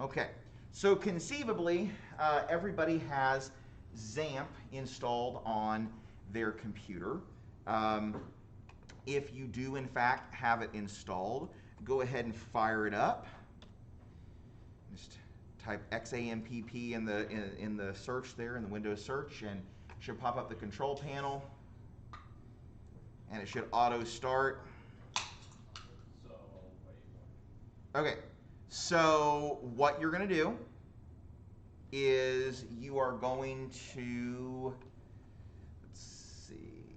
Okay, so conceivably, everybody has XAMPP installed on their computer. Um, if you do, in fact, have it installed, go ahead and fire it up. Just type XAMPP in the search there, in the Windows search, and it should pop up the control panel, and it should auto start. Okay, so what you're going to do is you are going to, let's see,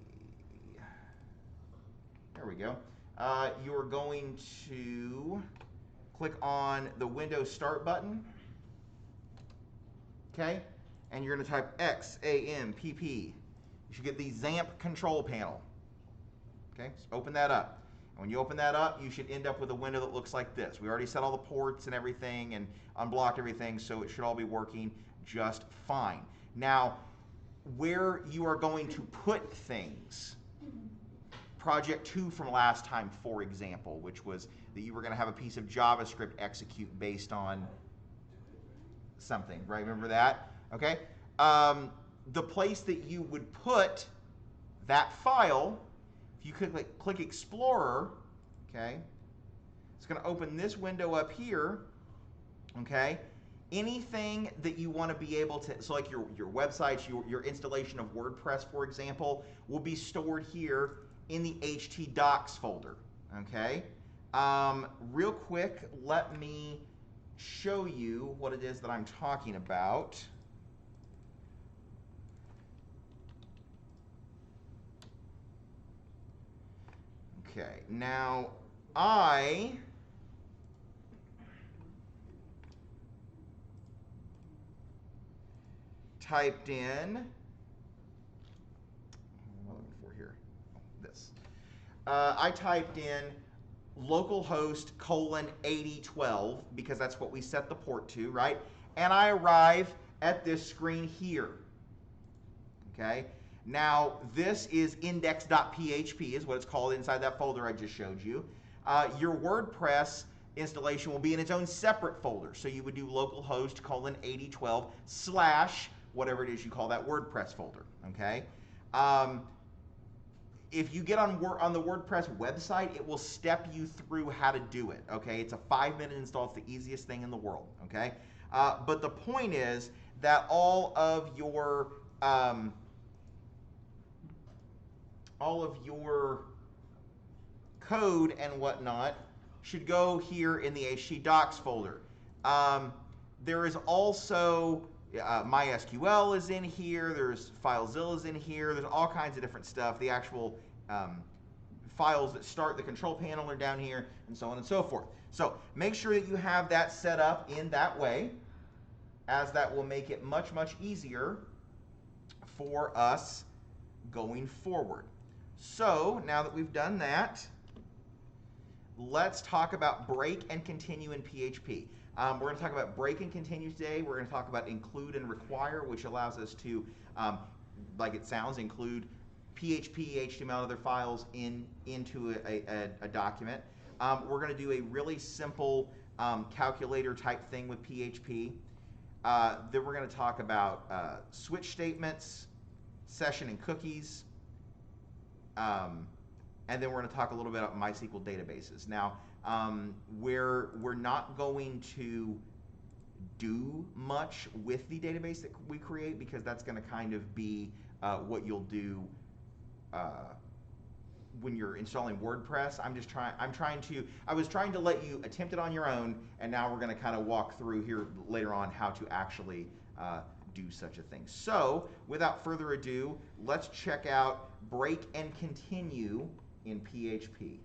there we go. You are going to click on the Windows Start button, okay? And you're going to type XAMPP. You should get the XAMPP control panel, okay? So open that up. And when you open that up, you should end up with a window that looks like this. We already set all the ports and everything and unblocked everything, so it should all be working just fine. Now, where you are going to put things, Project 2 from last time, for example, which was that you were going to have a piece of JavaScript execute based on something, right? Remember that? Okay. The place that you would put that file, if you click Explorer, okay, it's going to open this window up here, okay? Anything that you want to be able to, so like your websites, your installation of WordPress, for example, will be stored here in the htdocs folder, okay? Real quick, let me show you what it is that I'm talking about. Okay, now I typed in, what am I looking for here? Oh, this. I typed in localhost :8012 because that's what we set the port to, right? And I arrive at this screen here. Okay. Now this is index.php is what it's called inside that folder I just showed you. Your WordPress installation will be in its own separate folder. So you would do localhost :8012 / whatever it is you call that WordPress folder. Okay. If you get on the WordPress website, it will step you through how to do it, okay? It's a 5-minute install. It's the easiest thing in the world, okay? But the point is that all of your code and whatnot should go here in the htdocs folder. There is also MySQL is in here, there's FileZilla is in here, there's all kinds of different stuff. The actual files that start the control panel are down here, and so on and so forth. So make sure that you have that set up in that way, as that will make it much, much easier for us going forward. So now that we've done that, let's talk about break and continue in PHP. We're going to talk about break and continue today. We're going to talk about include and require, which allows us to, like it sounds, include PHP, HTML, and other files into a document. We're going to do a really simple calculator type thing with PHP. Then we're going to talk about switch statements, session and cookies, and then we're going to talk a little bit about MySQL databases. Now, we're not going to do much with the database that we create, because that's going to kind of be what you'll do when you're installing WordPress. I was trying to let you attempt it on your own, and now we're going to kind of walk through here later on how to actually do such a thing. So without further ado, let's check out break and continue in PHP.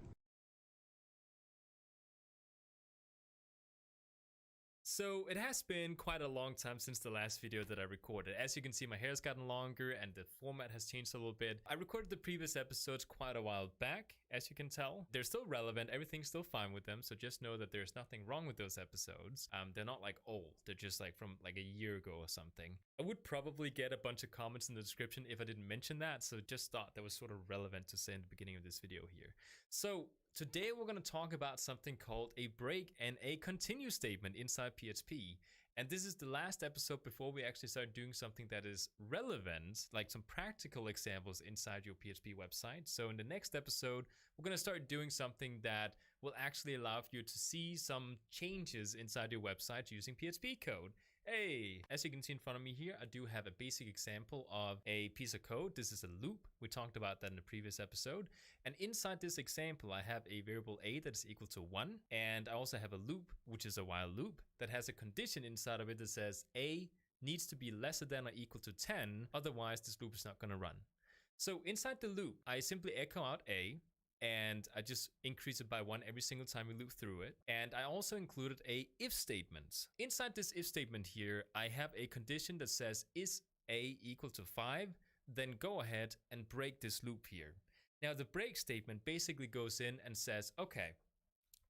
So it has been quite a long time since the last video that I recorded. As you can see, my hair's gotten longer and the format has changed a little bit. I recorded the previous episodes quite a while back, as you can tell. They're still relevant, everything's still fine with them, so just know that there's nothing wrong with those episodes. They're not like old, they're just like from like a year ago or something. I would probably get a bunch of comments in the description if I didn't mention that, so just thought that was sort of relevant to say in the beginning of this video here. So today we're going to talk about something called a break and a continue statement inside PHP. And this is the last episode before we actually start doing something that is relevant, like some practical examples inside your PHP website. So in the next episode, we're going to start doing something that will actually allow you to see some changes inside your website using PHP code. Hey, as you can see in front of me here, I do have a basic example of a piece of code. This is a loop. We talked about that in the previous episode. And inside this example, I have a variable a that is equal to 1. And I also have a loop, which is a while loop, that has a condition inside of it that says a needs to be lesser than or equal to 10. Otherwise, this loop is not going to run. So inside the loop, I simply echo out a, and I just increase it by 1 every single time we loop through it. And I also included a if statement. Inside this if statement here, I have a condition that says is a equal to 5, then go ahead and break this loop here. Now the break statement basically goes in and says, okay,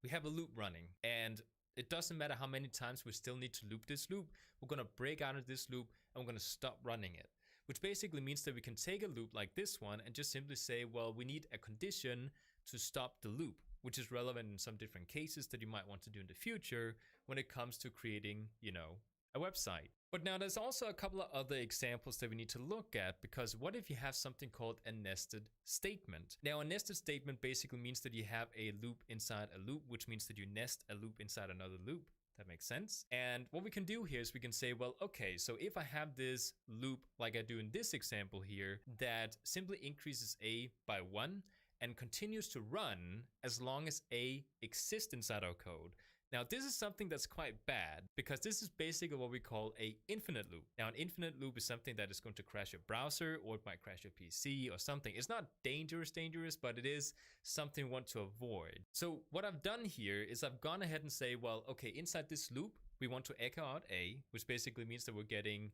we have a loop running, and it doesn't matter how many times we still need to loop this loop. We're going to break out of this loop and we're going to stop running it. Which basically means that we can take a loop like this one and just simply say, well, we need a condition to stop the loop, which is relevant in some different cases that you might want to do in the future when it comes to creating, a website. But now there's also a couple of other examples that we need to look at, because what if you have something called a nested statement? Now, a nested statement basically means that you have a loop inside a loop, which means that you nest a loop inside another loop. That makes sense. And what we can do here is we can say, well, okay, so if I have this loop like I do in this example here, that simply increases a by 1 and continues to run as long as a exists inside our code. Now, this is something that's quite bad, because this is basically what we call a infinite loop. Now, an infinite loop is something that is going to crash your browser, or it might crash your PC or something. It's not dangerous, but it is something we want to avoid. So what I've done here is I've gone ahead and say, well, okay, inside this loop, we want to echo out a, which basically means that we're getting,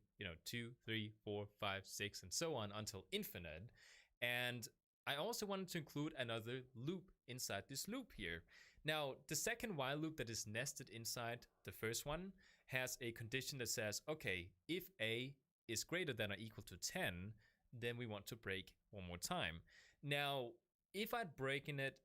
2, 3, 4, 5, 6, and so on until infinite. And I also wanted to include another loop inside this loop here. Now, the second while loop that is nested inside the first one has a condition that says, okay, if a is greater than or equal to 10, then we want to break one more time. Now, if I'd broken it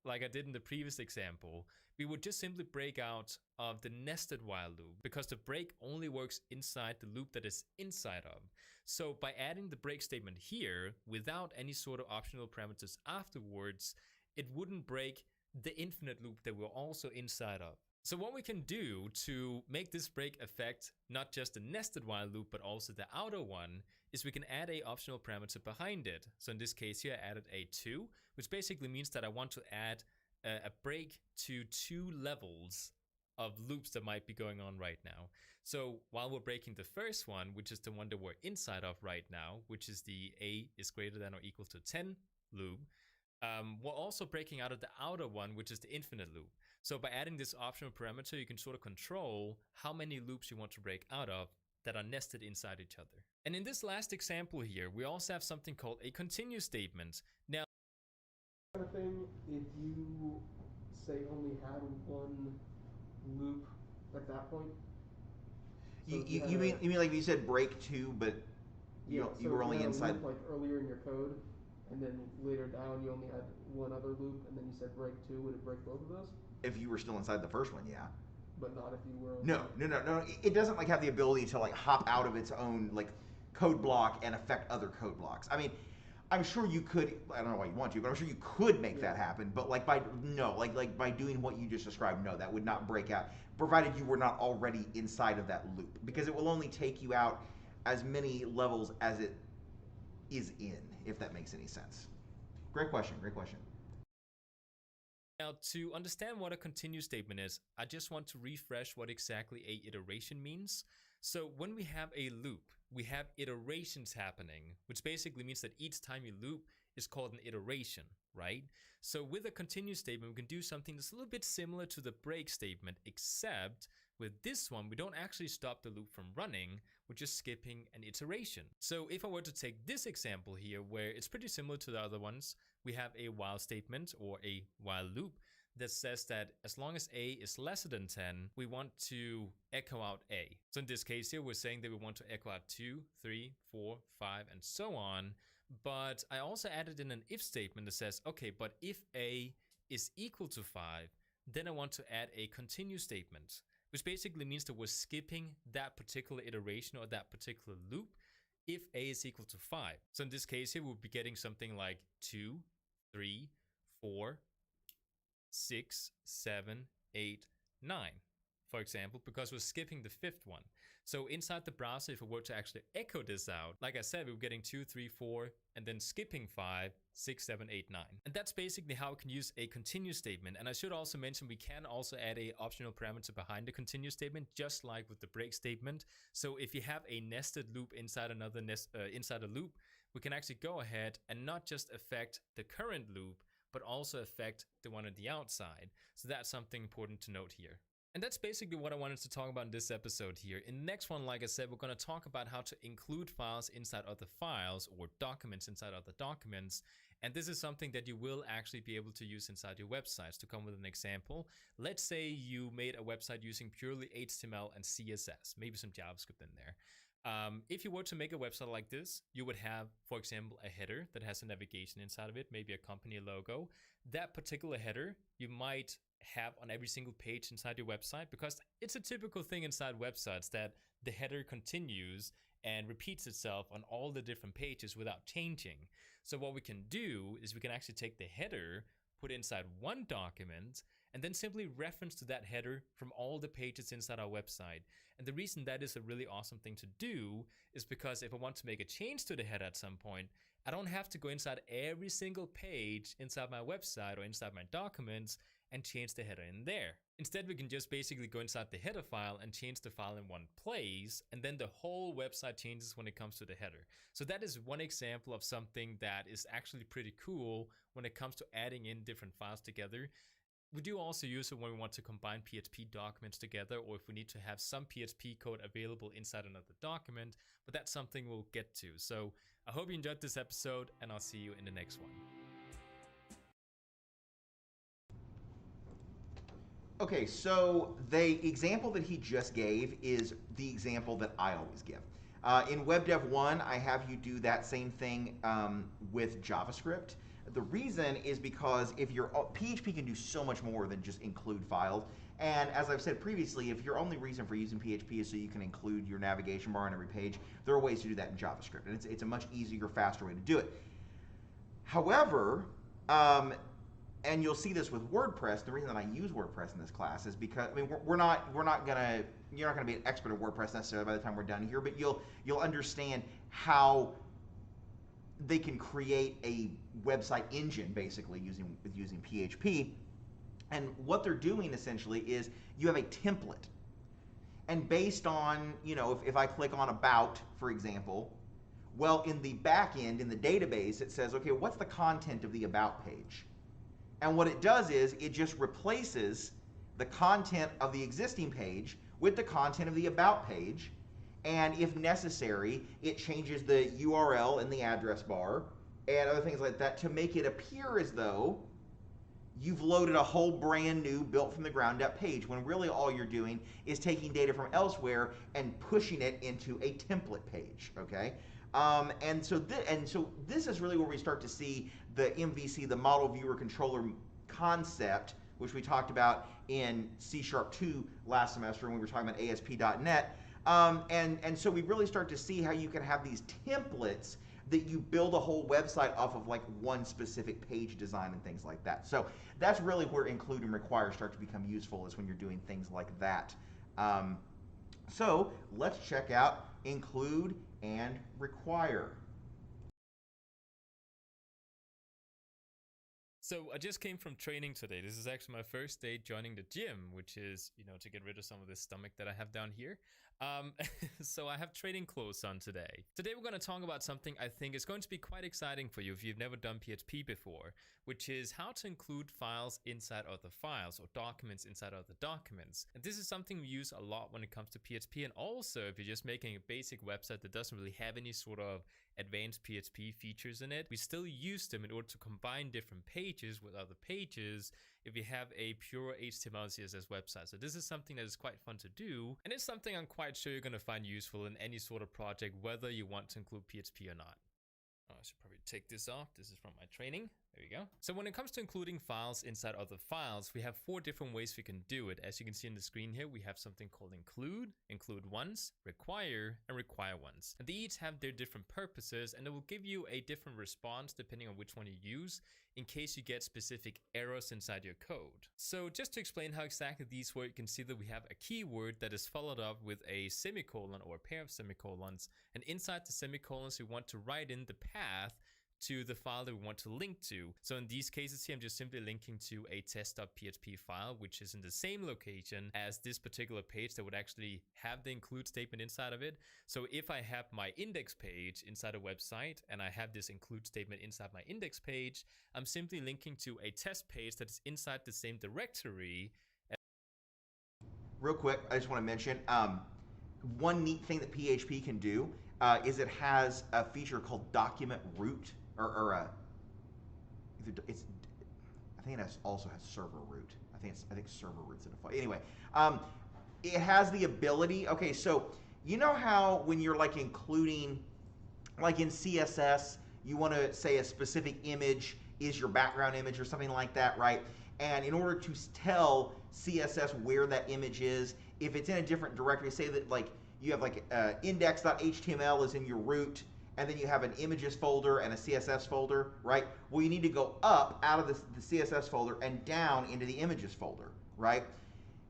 like I did in the previous example, we would just simply break out of the nested while loop, because the break only works inside the loop that is inside of. So by adding the break statement here without any sort of optional parameters afterwards, it wouldn't break the infinite loop that we're also inside of. So what we can do to make this break affect not just the nested while loop, but also the outer one, is we can add a optional parameter behind it. So in this case here, I added a 2, which basically means that I want to add a break to 2 levels of loops that might be going on right now. So while we're breaking the first one, which is the one that we're inside of right now, which is the a is greater than or equal to 10 loop, we're also breaking out of the outer one, which is the infinite loop. So by adding this optional parameter, you can sort of control how many loops you want to break out of that are nested inside each other. And in this last example here, we also have something called a continue statement. Now, kind of thing, if you say only had one loop at that point. So you mean like you said break 2, but you were only inside. Like earlier in your code, and then later down you only had one other loop, and then you said break 2. Would it break both of those? If you were still inside the first one, yeah. But not if you were. No. It doesn't like have the ability to like hop out of its own like code block and affect other code blocks. I mean, I'm sure you could. I don't know why you want to, but I'm sure you could make that happen. But like by doing what you just described, no, that would not break out, provided you were not already inside of that loop, because it will only take you out as many levels as it is in, if that makes any sense. Great question. Now, to understand what a continue statement is, I just want to refresh what exactly a iteration means. So when we have a loop, we have iterations happening, which basically means that each time you loop is called an iteration, right? So with a continue statement, we can do something that's a little bit similar to the break statement, except with this one, we don't actually stop the loop from running, we're just skipping an iteration. So if I were to take this example here, where it's pretty similar to the other ones, we have a while statement or a while loop that says that as long as a is lesser than 10, we want to echo out a. So in this case here, we're saying that we want to echo out 2, 3, 4, 5, and so on. But I also added in an if statement that says, okay, but if a is equal to 5, then I want to add a continue statement, which basically means that we're skipping that particular iteration or that particular loop if a is equal to 5. So in this case here, we'll be getting something like 2, 3, 4, 6, 7, 8, 9, for example, because we're skipping the 5th one. So inside the browser, if we were to actually echo this out, like I said, we were getting 2, 3, 4, and then skipping 5, 6, 7, 8, 9. And that's basically how we can use a continue statement. And I should also mention we can also add a optional parameter behind the continue statement, just like with the break statement. So if you have a nested loop inside another inside a loop, we can actually go ahead and not just affect the current loop, but also affect the one at the outside. So that's something important to note here. And that's basically what I wanted to talk about in this episode here. In the next one, like I said, we're going to talk about how to include files inside other files or documents inside other documents. And this is something that you will actually be able to use inside your websites. To come with an example, let's say you made a website using purely HTML and CSS, maybe some JavaScript in there. If you were to make a website like this, you would have, for example, a header that has a navigation inside of it, maybe a company logo. That particular header you might have on every single page inside your website, because it's a typical thing inside websites that the header continues and repeats itself on all the different pages without changing. So what we can do is we can actually take the header, put it inside one document, and then simply reference to that header from all the pages inside our website. And the reason that is a really awesome thing to do is because if I want to make a change to the header at some point, I don't have to go inside every single page inside my website or inside my documents and change the header in there. Instead, we can just basically go inside the header file and change the file in one place, and then the whole website changes when it comes to the header. So that is one example of something that is actually pretty cool when it comes to adding in different files together. We do also use it when we want to combine PHP documents together, or if we need to have some PHP code available inside another document, but that's something we'll get to. So I hope you enjoyed this episode, and I'll see you in the next one. Okay, so the example that he just gave is the example that I always give. In WebDev 1, I have you do that same thing with JavaScript. The reason is because if your PHP can do so much more than just include files. And as I've said previously, if your only reason for using PHP is so you can include your navigation bar on every page, there are ways to do that in JavaScript. And it's a much easier, faster way to do it. However, and you'll see this with WordPress. The reason that I use WordPress in this class is because, I mean, you're not gonna be an expert at WordPress necessarily by the time we're done here, but you'll understand how they can create a website engine basically using PHP. And what they're doing essentially is you have a template, and based on, if I click on About, for example, well, in the back end, in the database, it says, okay, what's the content of the About page? And what it does is it just replaces the content of the existing page with the content of the About page. And if necessary, it changes the URL in the address bar and other things like that to make it appear as though you've loaded a whole brand new, built from the ground up page, when really all you're doing is taking data from elsewhere and pushing it into a template page, okay? And so this is really where we start to see the MVC, the Model Viewer Controller concept, which we talked about in C#2 last semester when we were talking about ASP.NET. And so we really start to see how you can have these templates that you build a whole website off of, like one specific page design and things like that. So that's really where include and require start to become useful, is when you're doing things like that. So let's check out include and require. So I just came from training today. This is actually my first day joining the gym, which is, to get rid of some of this stomach that I have down here. So I have training clothes on today. Today we're going to talk about something I think is going to be quite exciting for you if you've never done PHP before, which is how to include files inside other files or documents inside other documents. And this is something we use a lot when it comes to PHP, and also if you're just making a basic website that doesn't really have any sort of advanced PHP features in it, we still use them in order to combine different pages with other pages if you have a pure HTML CSS website. So this is something that is quite fun to do, and it's something I'm quite sure you're going to find useful in any sort of project, whether you want to include PHP or not. Oh, I should probably take this off. This is from my training. There we go. So when it comes to including files inside other files, we have 4 different ways we can do it. As you can see on the screen here, we have something called include, include once, require, and require once. And they each have their different purposes, and it will give you a different response depending on which one you use, in case you get specific errors inside your code. So just to explain how exactly these work, you can see that we have a keyword that is followed up with a semicolon or a pair of semicolons. And inside the semicolons, we want to write in the path to the file that we want to link to. So in these cases here, I'm just simply linking to a test.php file, which is in the same location as this particular page that would actually have the include statement inside of it. So if I have my index page inside a website and I have this include statement inside my index page, I'm simply linking to a test page that is inside the same directory. Real quick, I just want to mention one neat thing that PHP can do is it has a feature called document root, I think it also has server root. I think server root's in a file. Anyway, it has the ability. Okay, so you know how when you're like including, like in CSS, you want to say a specific image is your background image or something like that, right? And in order to tell CSS where that image is, if it's in a different directory, say that like you have like index.html is in your root, and then you have an images folder and a CSS folder, right? Well, you need to go up out of the CSS folder and down into the images folder, right?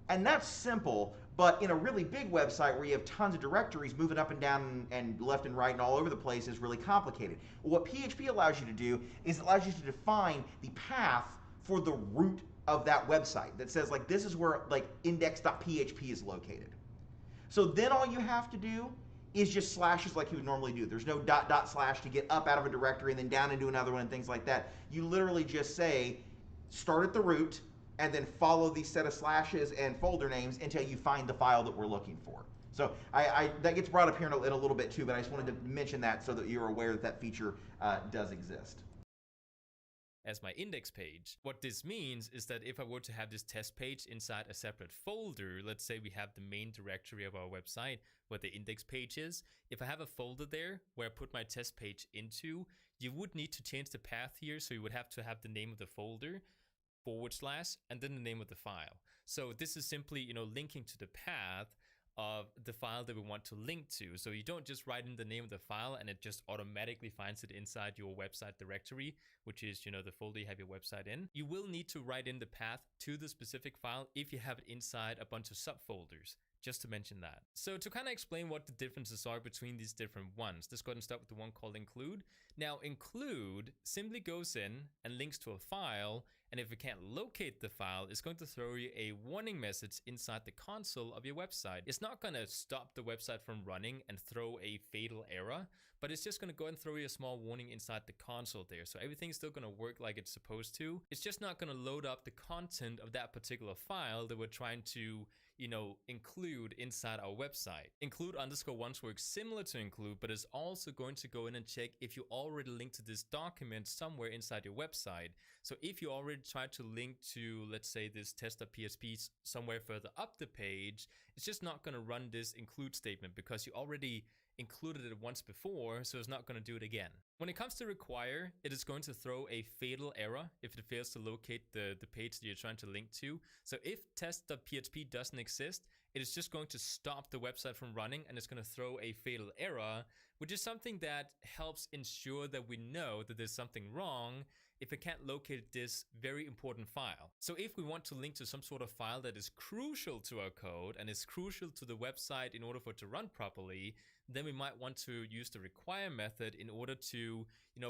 And that's simple, but in a really big website where you have tons of directories moving up and down and left and right and all over the place is really complicated. What PHP allows you to do is it allows you to define the path for the root of that website that says like this is where like index.php is located. So then all you have to do is just slashes like you would normally do. There's no // to get up out of a directory and then down into another one and things like that. You literally just say, start at the root, and then follow these set of slashes and folder names until you find the file that we're looking for. So that gets brought up here in a little bit too, but I just wanted to mention that so that you're aware that that feature does exist. As my index page. What this means is that if I were to have this test page inside a separate folder, let's say we have the main directory of our website where the index page is, if I have a folder there where I put my test page into, you would need to change the path here, so you would have to have the name of the folder, / and then the name of the file. So this is simply, linking to the path of the file that we want to link to. So you don't just write in the name of the file and it just automatically finds it inside your website directory, which is, the folder you have your website in. You will need to write in the path to the specific file if you have it inside a bunch of subfolders, just to mention that. So to kind of explain what the differences are between these different ones, let's go ahead and start with the one called include. Now include simply goes in and links to a file, and if it can't locate the file, it's going to throw you a warning message inside the console of your website. It's not going to stop the website from running and throw a fatal error, but it's just going to go and throw you a small warning inside the console there. So everything's still going to work like it's supposed to. It's just not going to load up the content of that particular file that we're trying to include inside our website. Include _once works similar to include, but is also going to go in and check if you already linked to this document somewhere inside your website. So if you already tried to link to, let's say, this test.php somewhere further up the page, it's just not going to run this include statement because you already included it once before, so it's not going to do it again. When it comes to require, it is going to throw a fatal error if it fails to locate the page that you're trying to link to. So if test.php doesn't exist, it is just going to stop the website from running and it's going to throw a fatal error, which is something that helps ensure that we know that there's something wrong if it can't locate this very important file. So if we want to link to some sort of file that is crucial to our code and is crucial to the website in order for it to run properly, then we might want to use the require method in order to,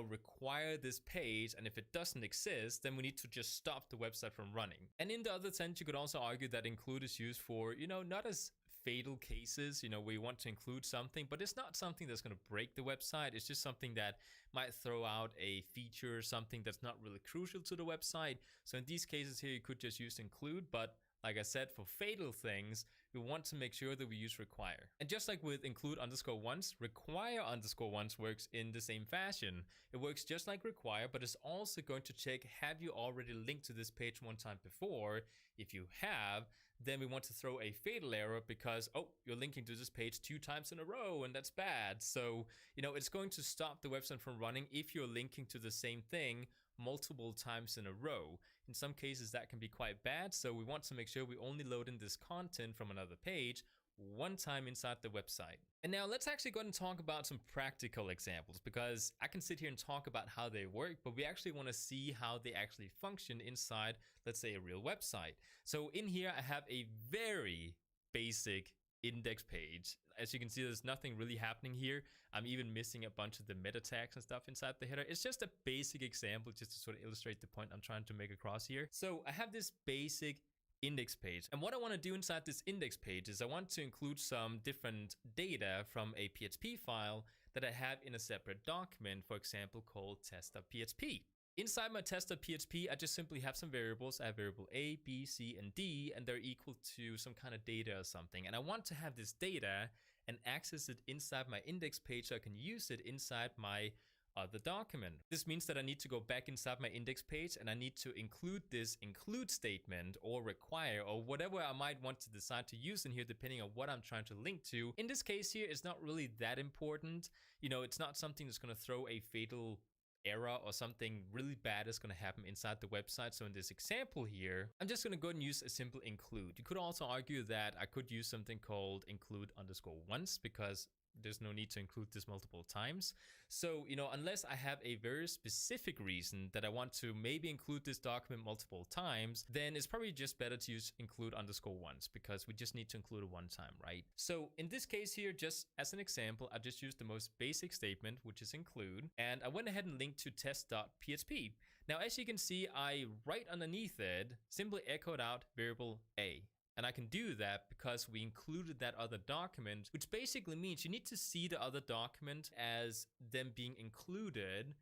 require this page. And if it doesn't exist, then we need to just stop the website from running. And in the other sense, you could also argue that include is used for, not as fatal cases, where you want to include something, but it's not something that's going to break the website. It's just something that might throw out a feature, something that's not really crucial to the website. So in these cases here, you could just use include, but like I said, for fatal things, we want to make sure that we use require. And just like with include underscore once, require underscore once works in the same fashion. It works just like require, but it's also going to check, have you already linked to this page one time before? If you have, then we want to throw a fatal error because, oh, you're linking to this page 2 times in a row and that's bad. So, it's going to stop the website from running if you're linking to the same thing multiple times in a row. In some cases that can be quite bad, so we want to make sure we only load in this content from another page one time inside the website. And now let's actually go ahead and talk about some practical examples, because I can sit here and talk about how they work, but we actually want to see how they actually function inside, let's say, a real website. So in here I have a very basic index page. As you can see, there's nothing really happening here. I'm even missing a bunch of the meta tags and stuff inside the header. It's just a basic example just to sort of illustrate the point I'm trying to make across here. So I have this basic index page, and what I want to do inside this index page is I want to include some different data from a PHP file that I have in a separate document, for example, called test.php. Inside my test.php, I just simply have some variables. I have variable A, B, C, and D, and they're equal to some kind of data or something. And I want to have this data and access it inside my index page so I can use it inside my other document. This means that I need to go back inside my index page and I need to include this include statement or require or whatever I might want to decide to use in here depending on what I'm trying to link to. In this case here, it's not really that important. It's not something that's going to throw a fatal error or something really bad is going to happen inside the website. So in this example here, I'm just going to go ahead and use a simple include. You could also argue that I could use something called include underscore once, because there's no need to include this multiple times. So, unless I have a very specific reason that I want to maybe include this document multiple times, then it's probably just better to use include underscore once, because we just need to include it one time, right? So in this case here, just as an example, I just used the most basic statement, which is include, and I went ahead and linked to test.php. Now, as you can see, I right underneath it simply echoed out variable A. And I can do that because we included that other document, which basically means you need to see the other document as them being included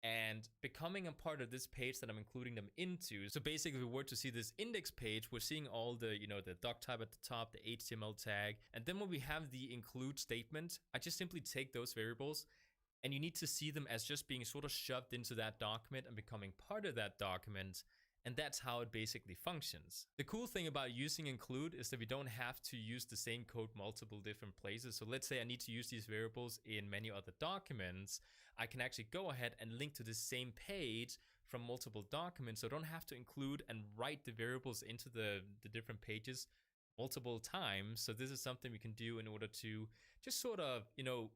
and becoming a part of this page that I'm including them into. So basically, if we were to see this index page, we're seeing all the, the doc type at the top, the HTML tag. And then when we have the include statement, I just simply take those variables and you need to see them as just being sort of shoved into that document and becoming part of that document. And that's how it basically functions. The cool thing about using include is that we don't have to use the same code multiple different places. So let's say I need to use these variables in many other documents. I can actually go ahead and link to the same page from multiple documents. So I don't have to include and write the variables into the different pages multiple times. So this is something we can do in order to just sort of,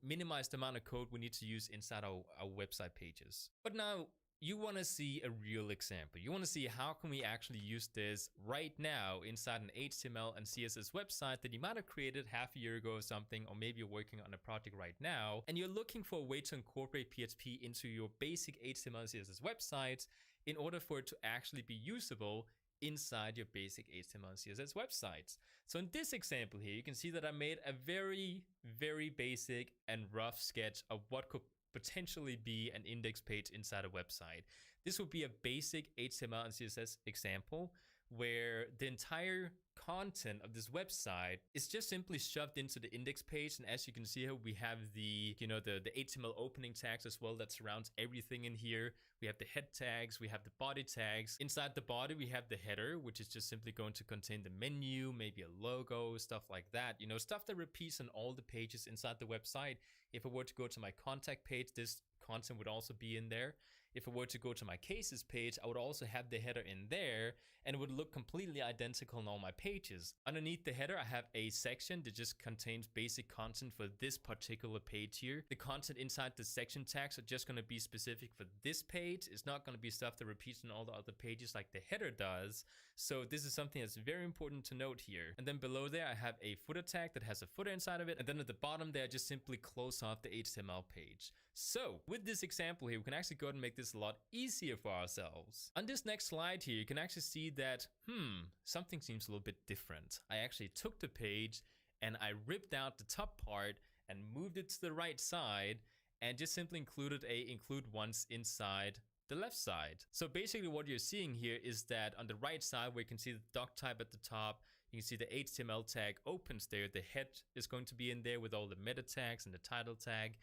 minimize the amount of code we need to use inside our website pages. But now, you want to see a real example. You want to see how can we actually use this right now inside an HTML and CSS website that you might have created half a year ago or something, or maybe you're working on a project right now and you're looking for a way to incorporate PHP into your basic HTML and CSS websites in order for it to actually be usable inside your basic HTML and CSS websites. So in this example here, you can see that I made a very, very basic and rough sketch of what could potentially be an index page inside a website. This would be a basic HTML and CSS example where the entire content of this website is just simply shoved into the index page. And as you can see here, we have the HTML opening tags as well that surrounds everything in here. We have the head tags, we have the body tags. Inside the body, we have the header, which is just simply going to contain the menu, maybe a logo, stuff like that. Stuff that repeats on all the pages inside the website. If I were to go to my contact page, this content would also be in there. If I were to go to my cases page, I would also have the header in there, and it would look completely identical on all my pages. Underneath the header, I have a section that just contains basic content for this particular page here. The content inside the section tags are just going to be specific for this page. It's not going to be stuff that repeats on all the other pages like the header does. So this is something that's very important to note here. And then below there, I have a footer tag that has a footer inside of it. And then at the bottom there, I just simply close off the HTML page. So with this example here, we can actually go ahead and make this a lot easier for ourselves. On this next slide here, you can actually see that, something seems a little bit different. I actually took the page and I ripped out the top part and moved it to the right side and just simply included a include once inside the left side. So basically what you're seeing here is that on the right side where you can see the doc type at the top, you can see the HTML tag opens there. The head is going to be in there with all the meta tags and the title tag.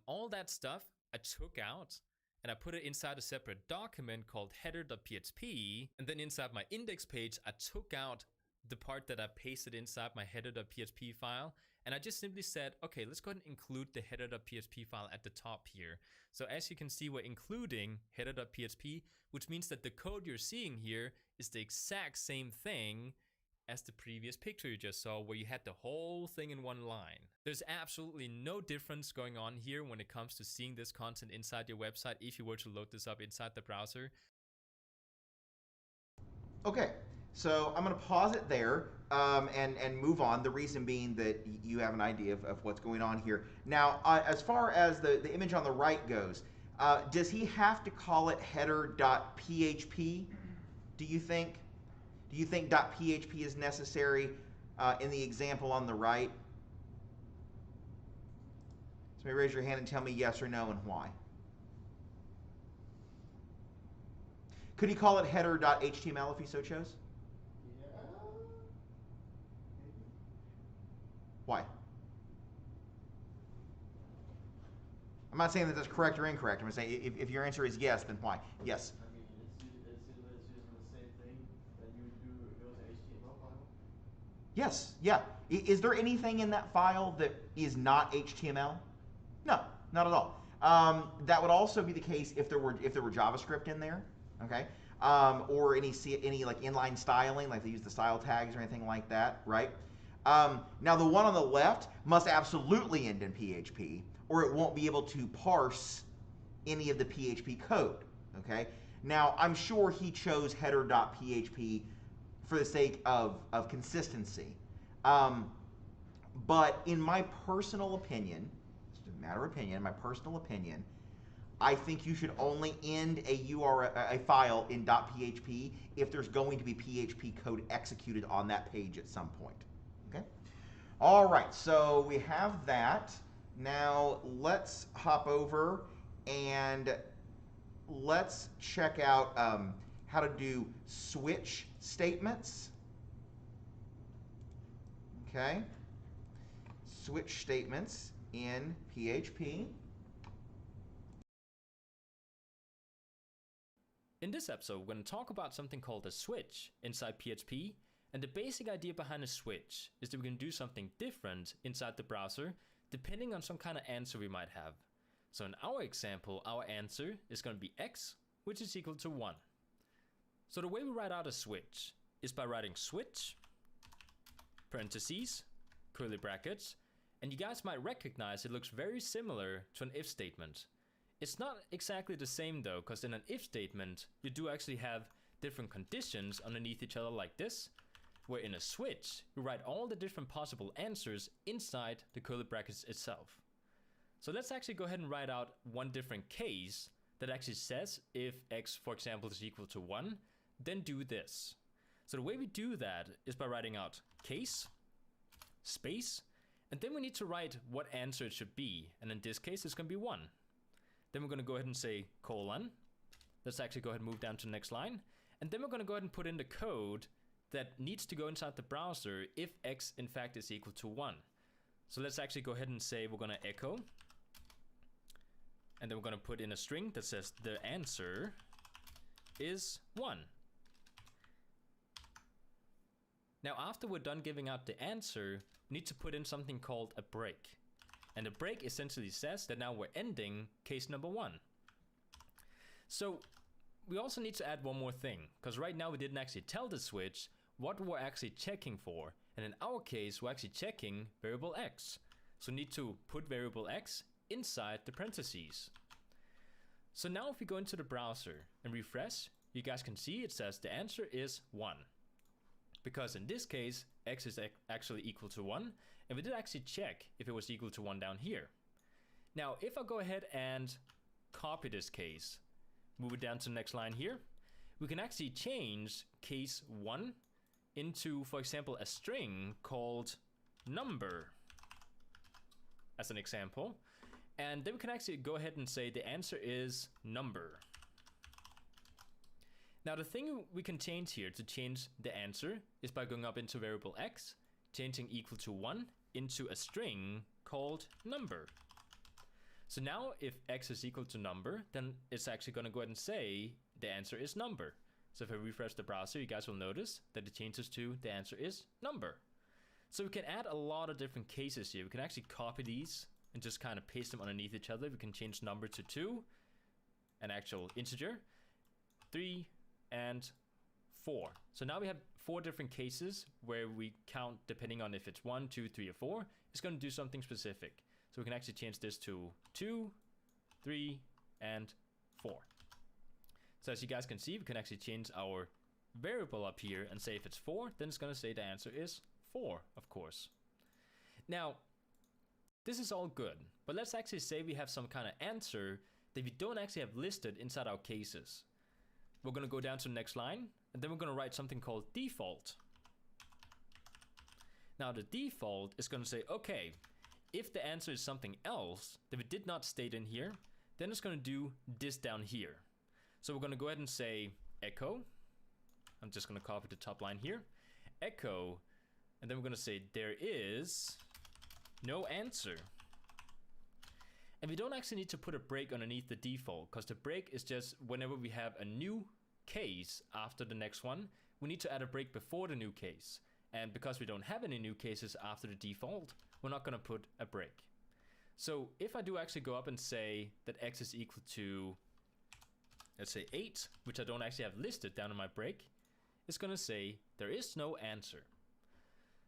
All that stuff I took out and I put it inside a separate document called header.php. And then inside my index page, I took out the part that I pasted inside my header.php file. And I just simply said, okay, let's go ahead and include the header.php file at the top here. So as you can see, we're including header.php, which means that the code you're seeing here is the exact same thing as the previous picture you just saw, where you had the whole thing in one line. There's absolutely no difference going on here when it comes to seeing this content inside your website if you were to load this up inside the browser. Okay, so I'm going to pause it there and move on. The reason being that you have an idea of what's going on here. Now, as far as the image on the right goes, does he have to call it header.php, do you think? Do you think .php is necessary in the example on the right? So raise your hand and tell me yes or no and why. Could he call it header.html if he so chose? Yeah. Maybe. Why? I'm not saying that that's correct or incorrect. I'm saying if your answer is yes, then why? Yes. I mean, it's using the same thing that you would do if it was an HTML file. Yes, yeah. Is there anything in that file that is not HTML? No, not at all. That would also be the case if there were JavaScript in there, okay? Or any like inline styling, like they use the style tags or anything like that, right? Now the one on the left must absolutely end in PHP, or it won't be able to parse any of the PHP code, okay? Now I'm sure he chose header.php for the sake of consistency. But in my personal opinion, it's a matter of opinion, my personal opinion, I think you should only end a file in .php if there's going to be PHP code executed on that page at some point. Okay? All right, so we have that. Now let's hop over and let's check out how to do switch statements. Okay? Switch statements in PHP. In this episode, we're going to talk about something called a switch inside PHP. And the basic idea behind a switch is that we can do something different inside the browser depending on some kind of answer we might have. So in our example, our answer is going to be x, which is equal to 1. So the way we write out a switch is by writing switch, parentheses, curly brackets, and you guys might recognize it looks very similar to an if statement. It's not exactly the same though, because in an if statement, you do actually have different conditions underneath each other like this, where in a switch, you write all the different possible answers inside the curly brackets itself. So let's actually go ahead and write out one different case that actually says if x, for example, is equal to 1, then do this. So the way we do that is by writing out case, space, and then we need to write what answer it should be. And in this case, it's going to be 1. Then we're going to go ahead and say colon. Let's actually go ahead and move down to the next line. And then we're going to go ahead and put in the code that needs to go inside the browser if x in fact is equal to 1. So let's actually go ahead and say we're going to echo. And then we're going to put in a string that says the answer is 1. Now after we're done giving out the answer, we need to put in something called a break. And the break essentially says that now we're ending case number 1. So we also need to add one more thing, because right now we didn't actually tell the switch what we're actually checking for. And in our case, we're actually checking variable x. So we need to put variable x inside the parentheses. So now if we go into the browser and refresh, you guys can see it says the answer is 1. Because in this case, x is actually equal to 1, and we did actually check if it was equal to 1 down here. Now, if I go ahead and copy this case, move it down to the next line here, we can actually change case 1 into, for example, a string called number, as an example. And then we can actually go ahead and say the answer is number. Now the thing we can change here to change the answer is by going up into variable x, changing equal to 1 into a string called number. So now if x is equal to number, then it's actually going to go ahead and say the answer is number. So if I refresh the browser, you guys will notice that it changes to the answer is number. So we can add a lot of different cases here. We can actually copy these and just kind of paste them underneath each other. We can change number to 2, an actual integer, 3, and 4. So now we have 4 different cases where we count depending on if it's 1, 2, 3, or 4. It's going to do something specific. So we can actually change this to 2, 3, and 4. So as you guys can see, we can actually change our variable up here and say if it's 4, then it's going to say the answer is 4, of course. Now, this is all good, but let's actually say we have some kind of answer that we don't actually have listed inside our cases. We're going to go down to the next line, and then we're going to write something called default. Now the default is going to say, okay, if the answer is something else that we did not state in here, then it's going to do this down here. So we're going to go ahead and say echo. I'm just going to copy the top line here. Echo, and then we're going to say there is no answer. And we don't actually need to put a break underneath the default, because the break is just whenever we have a new case after the next one, we need to add a break before the new case. And because we don't have any new cases after the default, we're not going to put a break. So if I do actually go up and say that x is equal to, let's say 8, which I don't actually have listed down in my break, it's going to say there is no answer.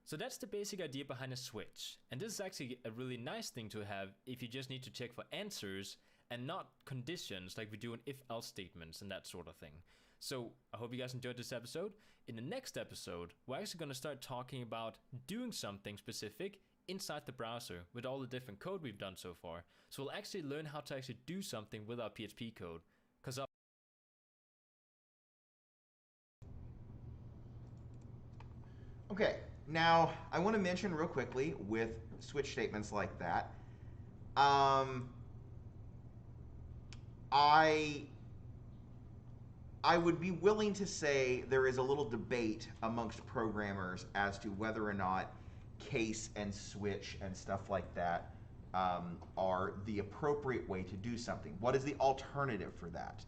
So that's the basic idea behind a switch. And this is actually a really nice thing to have if you just need to check for answers and not conditions like we do in if-else statements and that sort of thing. So I hope you guys enjoyed this episode. In the next episode, we're actually going to start talking about doing something specific inside the browser with all the different code we've done so far. So we'll actually learn how to actually do something with our PHP code. Because Okay, now I want to mention real quickly with switch statements like that, I would be willing to say there is a little debate amongst programmers as to whether or not case and switch and stuff like that are the appropriate way to do something. What is the alternative for that?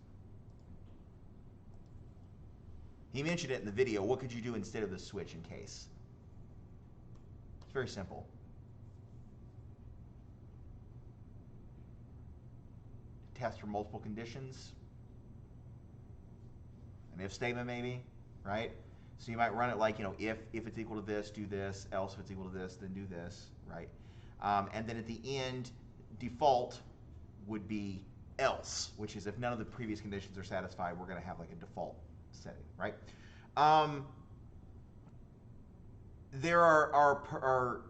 He mentioned it in the video. What could you do instead of the switch and case? It's very simple. Test for multiple conditions. An if statement maybe, right? So you might run it like, if it's equal to this, do this, else if it's equal to this, then do this, right? And then at the end, default would be else, which is if none of the previous conditions are satisfied, we're going to have like a default setting, right? There are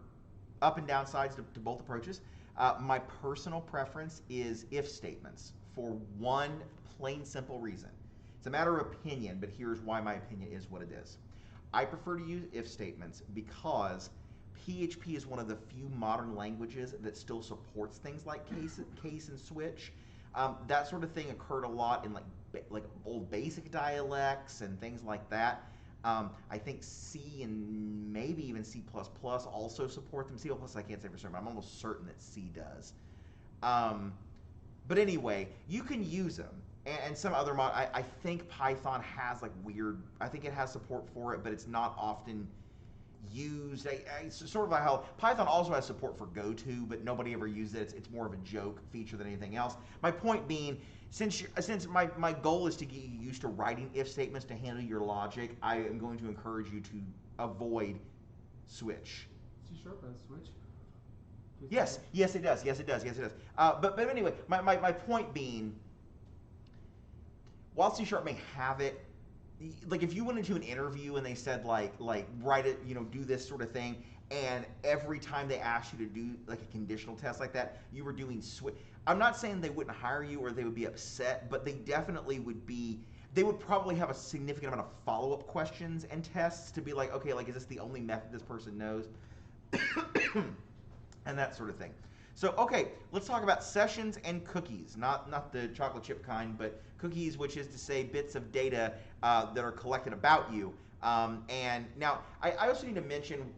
up and down sides to both approaches. My personal preference is if statements for one plain simple reason. It's a matter of opinion, but here's why my opinion is what it is. I prefer to use if statements because PHP is one of the few modern languages that still supports things like case and switch. That sort of thing occurred a lot in like old BASIC dialects and things like that. I think C and maybe even C++ also support them. C++ I can't say for certain, but I'm almost certain that C does. But anyway, you can use them. And some other I think Python has like weird, I think it has support for it, but it's not often used. It's sort of like how Python also has support for goto, but nobody ever uses it. It's more of a joke feature than anything else. My point being, since my goal is to get you used to writing if statements to handle your logic, I am going to encourage you to avoid switch. C# has switch. Yes, it does. But anyway, my point being, while C# may have it, like if you went into an interview and they said like write it, do this sort of thing, and every time they asked you to do like a conditional test like that, you were doing switch. I'm not saying they wouldn't hire you or they would be upset, but they definitely would be. They would probably have a significant amount of follow-up questions and tests to be like, okay, like is this the only method this person knows, and that sort of thing. So, okay, let's talk about sessions and cookies. Not the chocolate chip kind, but cookies, which is to say bits of data that are collected about you. And now, I also need to mention,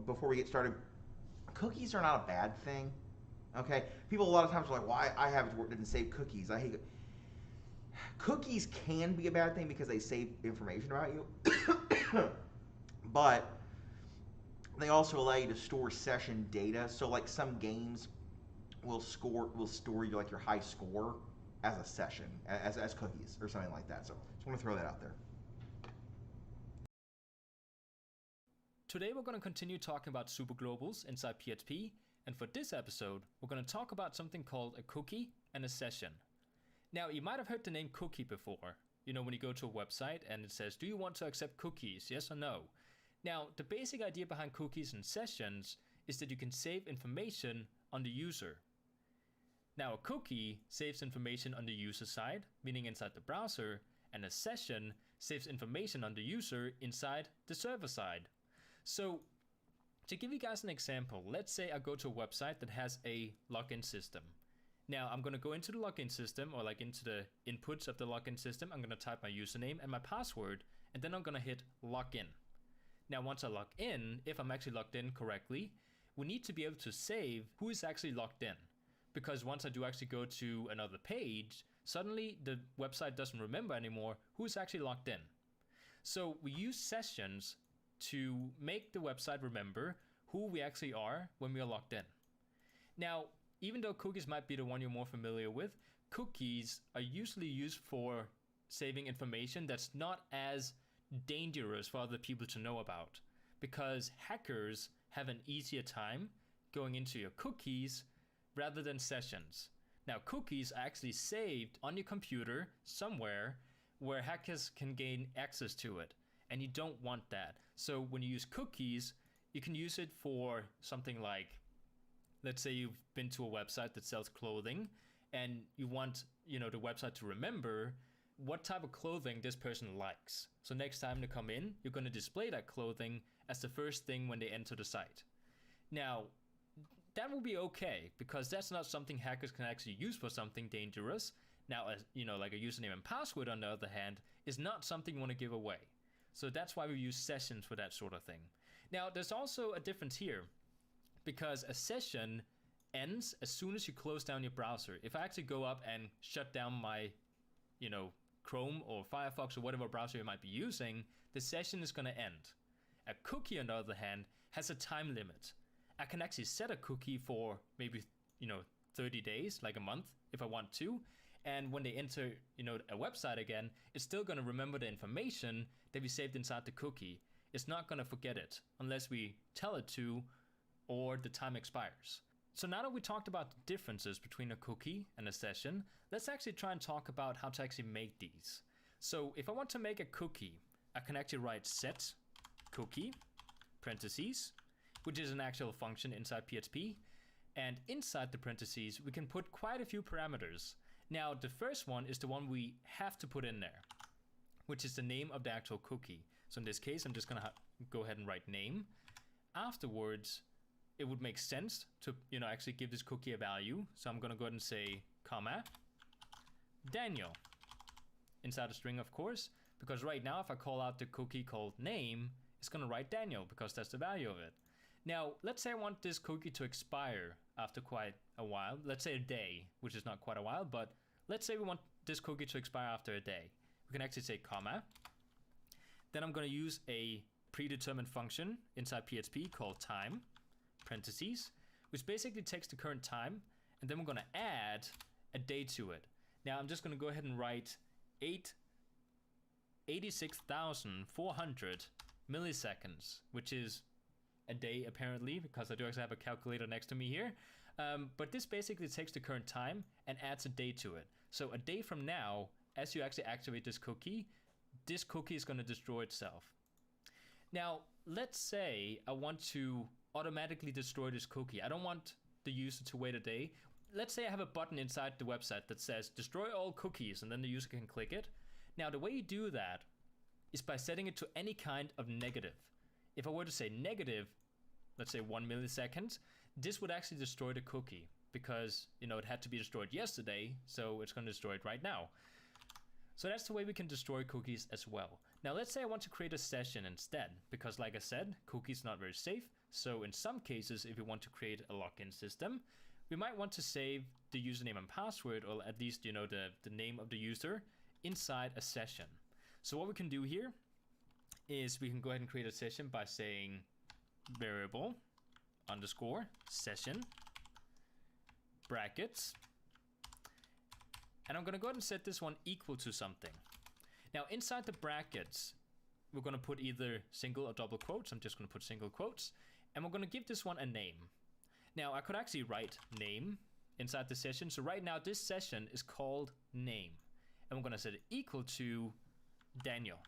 before we get started, cookies are not a bad thing. Okay, people a lot of times are like, "Well, I have it didn't save cookies. I hate it." Cookies can be a bad thing because they save information about you, but they also allow you to store session data. So, like some games will store you like your high score as a session, as cookies or something like that. So, just want to throw that out there. Today we're going to continue talking about superglobals inside PHP, and for this episode, we're going to talk about something called a cookie and a session. Now, you might have heard the name cookie before. You know, when you go to a website and it says, do you want to accept cookies, yes or no? Now, the basic idea behind cookies and sessions is that you can save information on the user. Now, a cookie saves information on the user side, meaning inside the browser, and a session saves information on the user inside the server side. So, to give you guys an example, let's say I go to a website that has a login system. Now, I'm going to go into the login system, or like into the inputs of the login system. I'm going to type my username and my password, and then I'm going to hit login. Now, once I log in, if I'm actually logged in correctly, we need to be able to save who is actually logged in. Because once I do actually go to another page, suddenly the website doesn't remember anymore who's actually logged in. So we use sessions to make the website remember who we actually are when we are logged in. Now, even though cookies might be the one you're more familiar with, cookies are usually used for saving information that's not as dangerous for other people to know about, because hackers have an easier time going into your cookies rather than sessions. Now, cookies are actually saved on your computer somewhere where hackers can gain access to it, and you don't want that. So when you use cookies, you can use it for something like, let's say you've been to a website that sells clothing and you want, the website to remember what type of clothing this person likes. So next time they come in, you're going to display that clothing as the first thing when they enter the site. Now, that will be okay, because that's not something hackers can actually use for something dangerous. Now, like a username and password, on the other hand, is not something you want to give away. So that's why we use sessions for that sort of thing. Now, there's also a difference here, because a session ends as soon as you close down your browser. If I actually go up and shut down my, Chrome or Firefox or whatever browser you might be using, the session is going to end. A cookie, on the other hand, has a time limit. I can actually set a cookie for maybe, 30 days, like a month, if I want to. And when they enter, a website again, it's still going to remember the information that we saved inside the cookie. It's not going to forget it unless we tell it to, or the time expires. So now that we talked about the differences between a cookie and a session, let's actually try and talk about how to actually make these. So if I want to make a cookie, I can actually write set cookie, parentheses, which is an actual function inside PHP. And inside the parentheses, we can put quite a few parameters. Now, the first one is the one we have to put in there, which is the name of the actual cookie. So in this case, I'm just going to go ahead and write name. Afterwards, it would make sense to, actually give this cookie a value. So I'm going to go ahead and say, comma, Daniel, inside a string, of course, because right now, if I call out the cookie called name, it's going to write Daniel because that's the value of it. Now, let's say I want this cookie to expire after quite a while. Let's say a day, which is not quite a while, but let's say we want this cookie to expire after a day. We can actually say comma. Then I'm going to use a predetermined function inside PHP called time, parentheses, which basically takes the current time, and then we're going to add a day to it. Now, I'm just going to go ahead and write 86,400 milliseconds, which is a day apparently, because I do actually have a calculator next to me here. But this basically takes the current time and adds a day to it. So a day from now, as you actually activate this cookie is going to destroy itself. Now, let's say I want to automatically destroy this cookie. I don't want the user to wait a day. Let's say I have a button inside the website that says destroy all cookies, and then the user can click it. Now, the way you do that is by setting it to any kind of negative. If I were to say negative, let's say 1 millisecond, this would actually destroy the cookie because, you know, it had to be destroyed yesterday, so it's going to destroy it right now. So that's the way we can destroy cookies as well. Now let's say I want to create a session instead, because like I said, cookies not very safe. So in some cases, if we want to create a login system, we might want to save the username and password, or at least, you know, the name of the user inside a session. So what we can do here is we can go ahead and create a session by saying variable underscore session brackets. And I'm going to go ahead and set this one equal to something. Now inside the brackets, we're going to put either single or double quotes. I'm just going to put single quotes. And we're going to give this one a name. Now I could actually write name inside the session. So right now this session is called name. And we're going to set it equal to Daniel,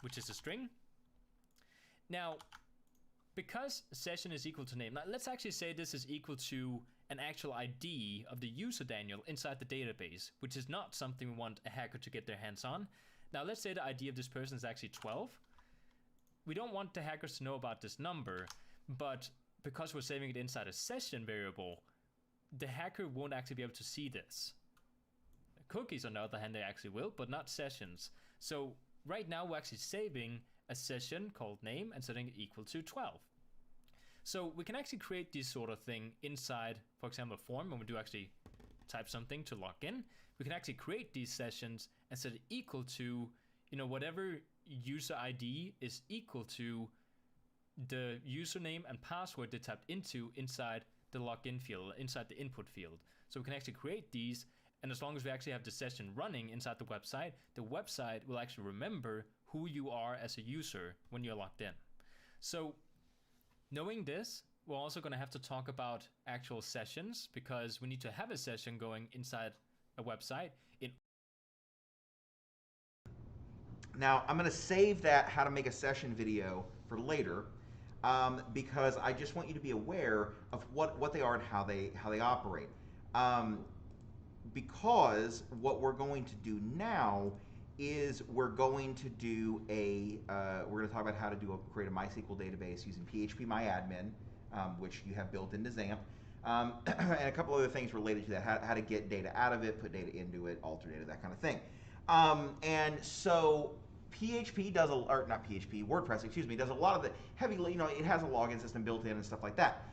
which is a string. Now, because session is equal to name, now let's actually say this is equal to an actual ID of the user Daniel inside the database, which is not something we want a hacker to get their hands on. Now let's say the ID of this person is actually 12. We don't want the hackers to know about this number, but because we're saving it inside a session variable, the hacker won't actually be able to see this. Cookies, on the other hand, they actually will, but not sessions. So right now we're actually saving a session called name and setting it equal to 12. So we can actually create this sort of thing inside, for example, a form. When we do actually type something to log in, we can actually create these sessions and set it equal to, you know, whatever user ID is equal to the username and password they tapped into inside the login field, inside the input field. So we can actually create these, and as long as we actually have the session running inside the website will actually remember who you are as a user when you're logged in. So knowing this, we're also going to have to talk about actual sessions, because we need to have a session going inside a website. Now I'm going to save that how to make a session video for later, because I just want you to be aware of what they are and how they operate. Because what we're going to do now is we're going to do we're going to talk about how to create a MySQL database using PHP-MyAdmin, which you have built into XAMPP, and a couple other things related to that, how to get data out of it, put data into it, alter data, that kind of thing. And so PHP does WordPress, excuse me, does a lot of the heavy, you know, it has a login system built in and stuff like that.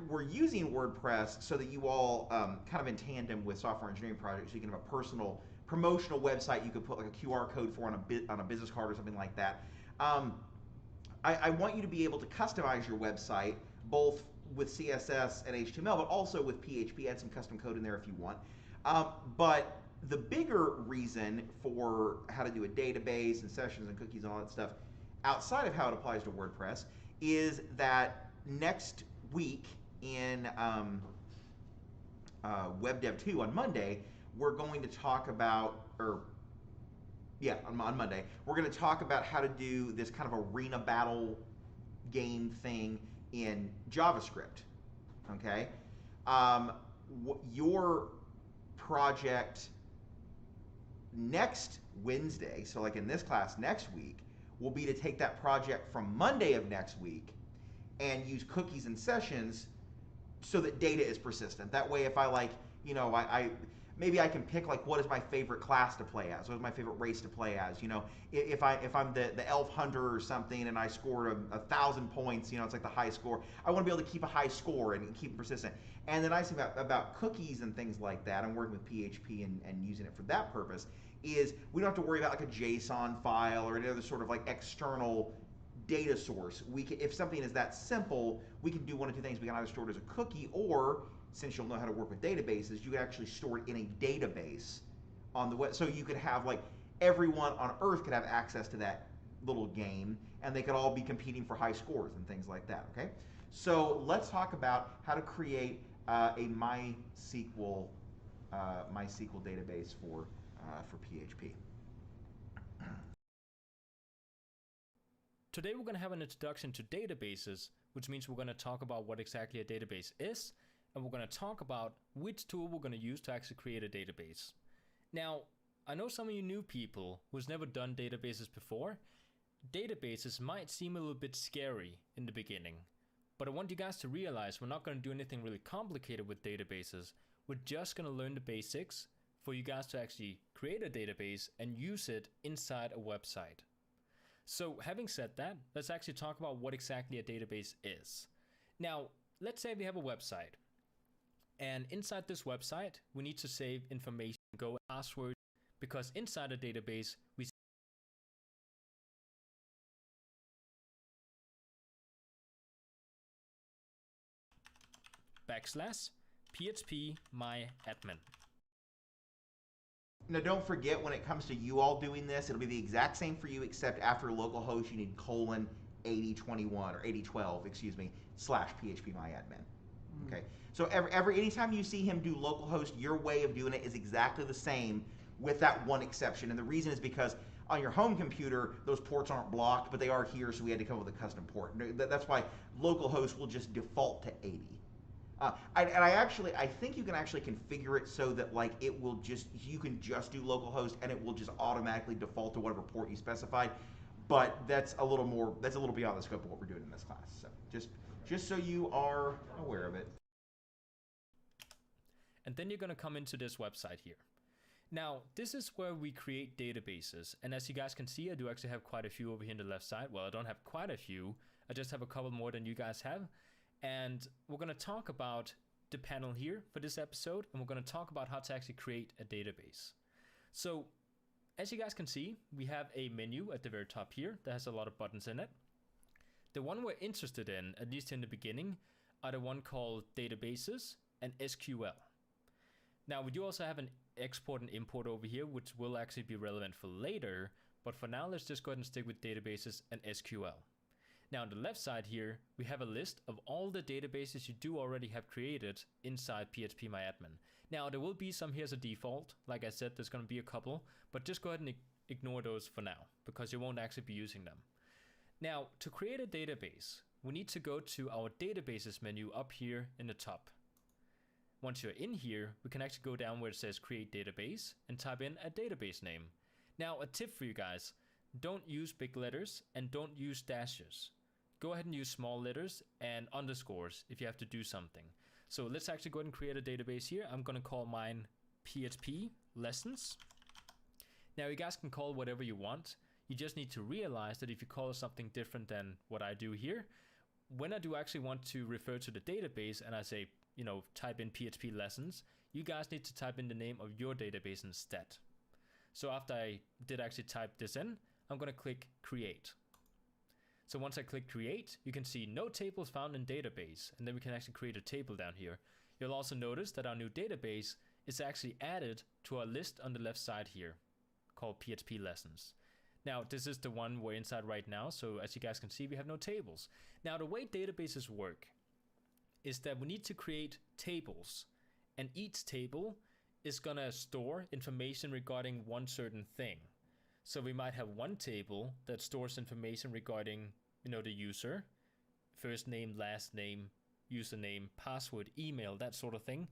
We're using WordPress so that you all kind of in tandem with software engineering projects, so you can have a personal promotional website you could put like a QR code for on a business card or something like that. I want you to be able to customize your website both with CSS and HTML, but also with PHP. Add some custom code in there if you want. But the bigger reason for how to do a database and sessions and cookies and all that stuff outside of how it applies to WordPress is that next week in Web Dev 2 on Monday, we're going to talk about, on Monday, we're going to talk about how to do this kind of arena battle game thing in JavaScript, okay? Your project next Wednesday, so like in this class next week, will be to take that project from Monday of next week and use cookies and sessions so that data is persistent. That way, if I like, you know, maybe I can pick like what is my favorite class to play as, what is my favorite race to play as. You know, if I'm the elf hunter or something and I scored 1,000 points, you know, it's like the high score. I want to be able to keep a high score and keep it persistent. And the nice thing about cookies and things like that, I'm working with PHP and using it for that purpose, is we don't have to worry about like a JSON file or any other sort of like external data source. If something is that simple, we can do one of two things. We can either store it as a cookie, or since you'll know how to work with databases, you can actually store it in a database on the web. So you could have like everyone on Earth could have access to that little game, and they could all be competing for high scores and things like that. Okay, so let's talk about how to create a MySQL database for PHP. Today we're going to have an introduction to databases, which means we're going to talk about what exactly a database is, and we're going to talk about which tool we're going to use to actually create a database. Now, I know some of you new people who's never done databases before. Databases might seem a little bit scary in the beginning, But I want you guys to realize we're not going to do anything really complicated with databases. We're just going to learn the basics for you guys to actually create a database and use it inside a website. So having said that, let's actually talk about what exactly a database is. Now, let's say we have a website, and inside this website, we need to save information, go password, because inside a database, we /php my admin. Now, don't forget, when it comes to you all doing this, it'll be the exact same for you, except after localhost, you need :8021 or 8012, excuse me, /phpMyAdmin. Okay. So anytime you see him do localhost, your way of doing it is exactly the same, with that one exception. And the reason is because on your home computer, those ports aren't blocked, but they are here, so we had to come up with a custom port. That's why localhost will just default to 80. I think you can actually configure it so that like you can just do localhost and it will just automatically default to whatever port you specified. But that's a little beyond the scope of what we're doing in this class. So just so you are aware of it. And then you're going to come into this website here. Now, this is where we create databases. And as you guys can see, I do actually have quite a few over here on the left side. Well, I don't have quite a few. I just have a couple more than you guys have. And we're going to talk about the panel here for this episode, and we're going to talk about how to actually create a database. So as you guys can see, we have a menu at the very top here that has a lot of buttons in it. The one we're interested in, at least in the beginning, are the one called databases and SQL. Now, we do also have an export and import over here, which will actually be relevant for later, but for now, let's just go ahead and stick with databases and SQL. Now on the left side here, we have a list of all the databases you do already have created inside phpMyAdmin. Now there will be some here as a default. Like I said, there's going to be a couple, but just go ahead and ignore those for now because you won't actually be using them. Now to create a database, we need to go to our databases menu up here in the top. Once you're in here, we can actually go down where it says create database and type in a database name. Now a tip for you guys, don't use big letters and don't use dashes. Go ahead and use small letters and underscores if you have to do something. So let's actually go ahead and create a database here. I'm going to call mine PHP lessons. Now you guys can call whatever you want. You just need to realize that if you call it something different than what I do here, when I do actually want to refer to the database and I say, type in PHP lessons, you guys need to type in the name of your database instead. So after I did actually type this in, I'm going to click create. So once I click create, you can see no tables found in database, and then we can actually create a table down here. You'll also notice that our new database is actually added to our list on the left side here called PHP lessons. Now this is the one we're inside right now, so as you guys can see, we have no tables. Now the way databases work is that we need to create tables, and each table is gonna store information regarding one certain thing. So we might have one table that stores information regarding, the user, first name, last name, username, password, email, that sort of thing.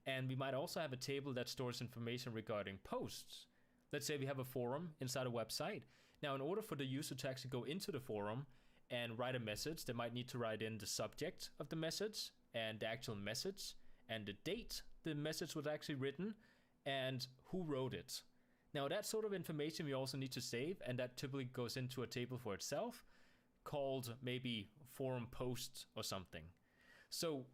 And we might also have a table that stores information regarding posts. Let's say we have a forum inside a website. Now, in order for the user to actually go into the forum and write a message, they might need to write in the subject of the message and the actual message and the date the message was actually written and who wrote it. Now that sort of information we also need to save, and that typically goes into a table for itself called maybe forum posts or something. So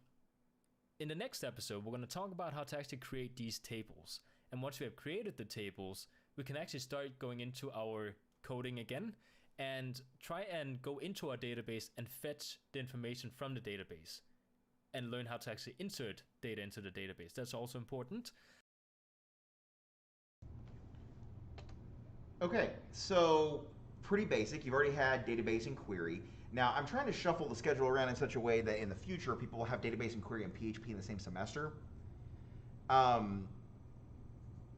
in the next episode, we're going to talk about how to actually create these tables. And once we have created the tables, we can actually start going into our coding again and try and go into our database and fetch the information from the database and learn how to actually insert data into the database. That's also important. Okay, so pretty basic. You've already had database and query. Now I'm trying to shuffle the schedule around in such a way that in the future people will have database and query and PHP in the same semester.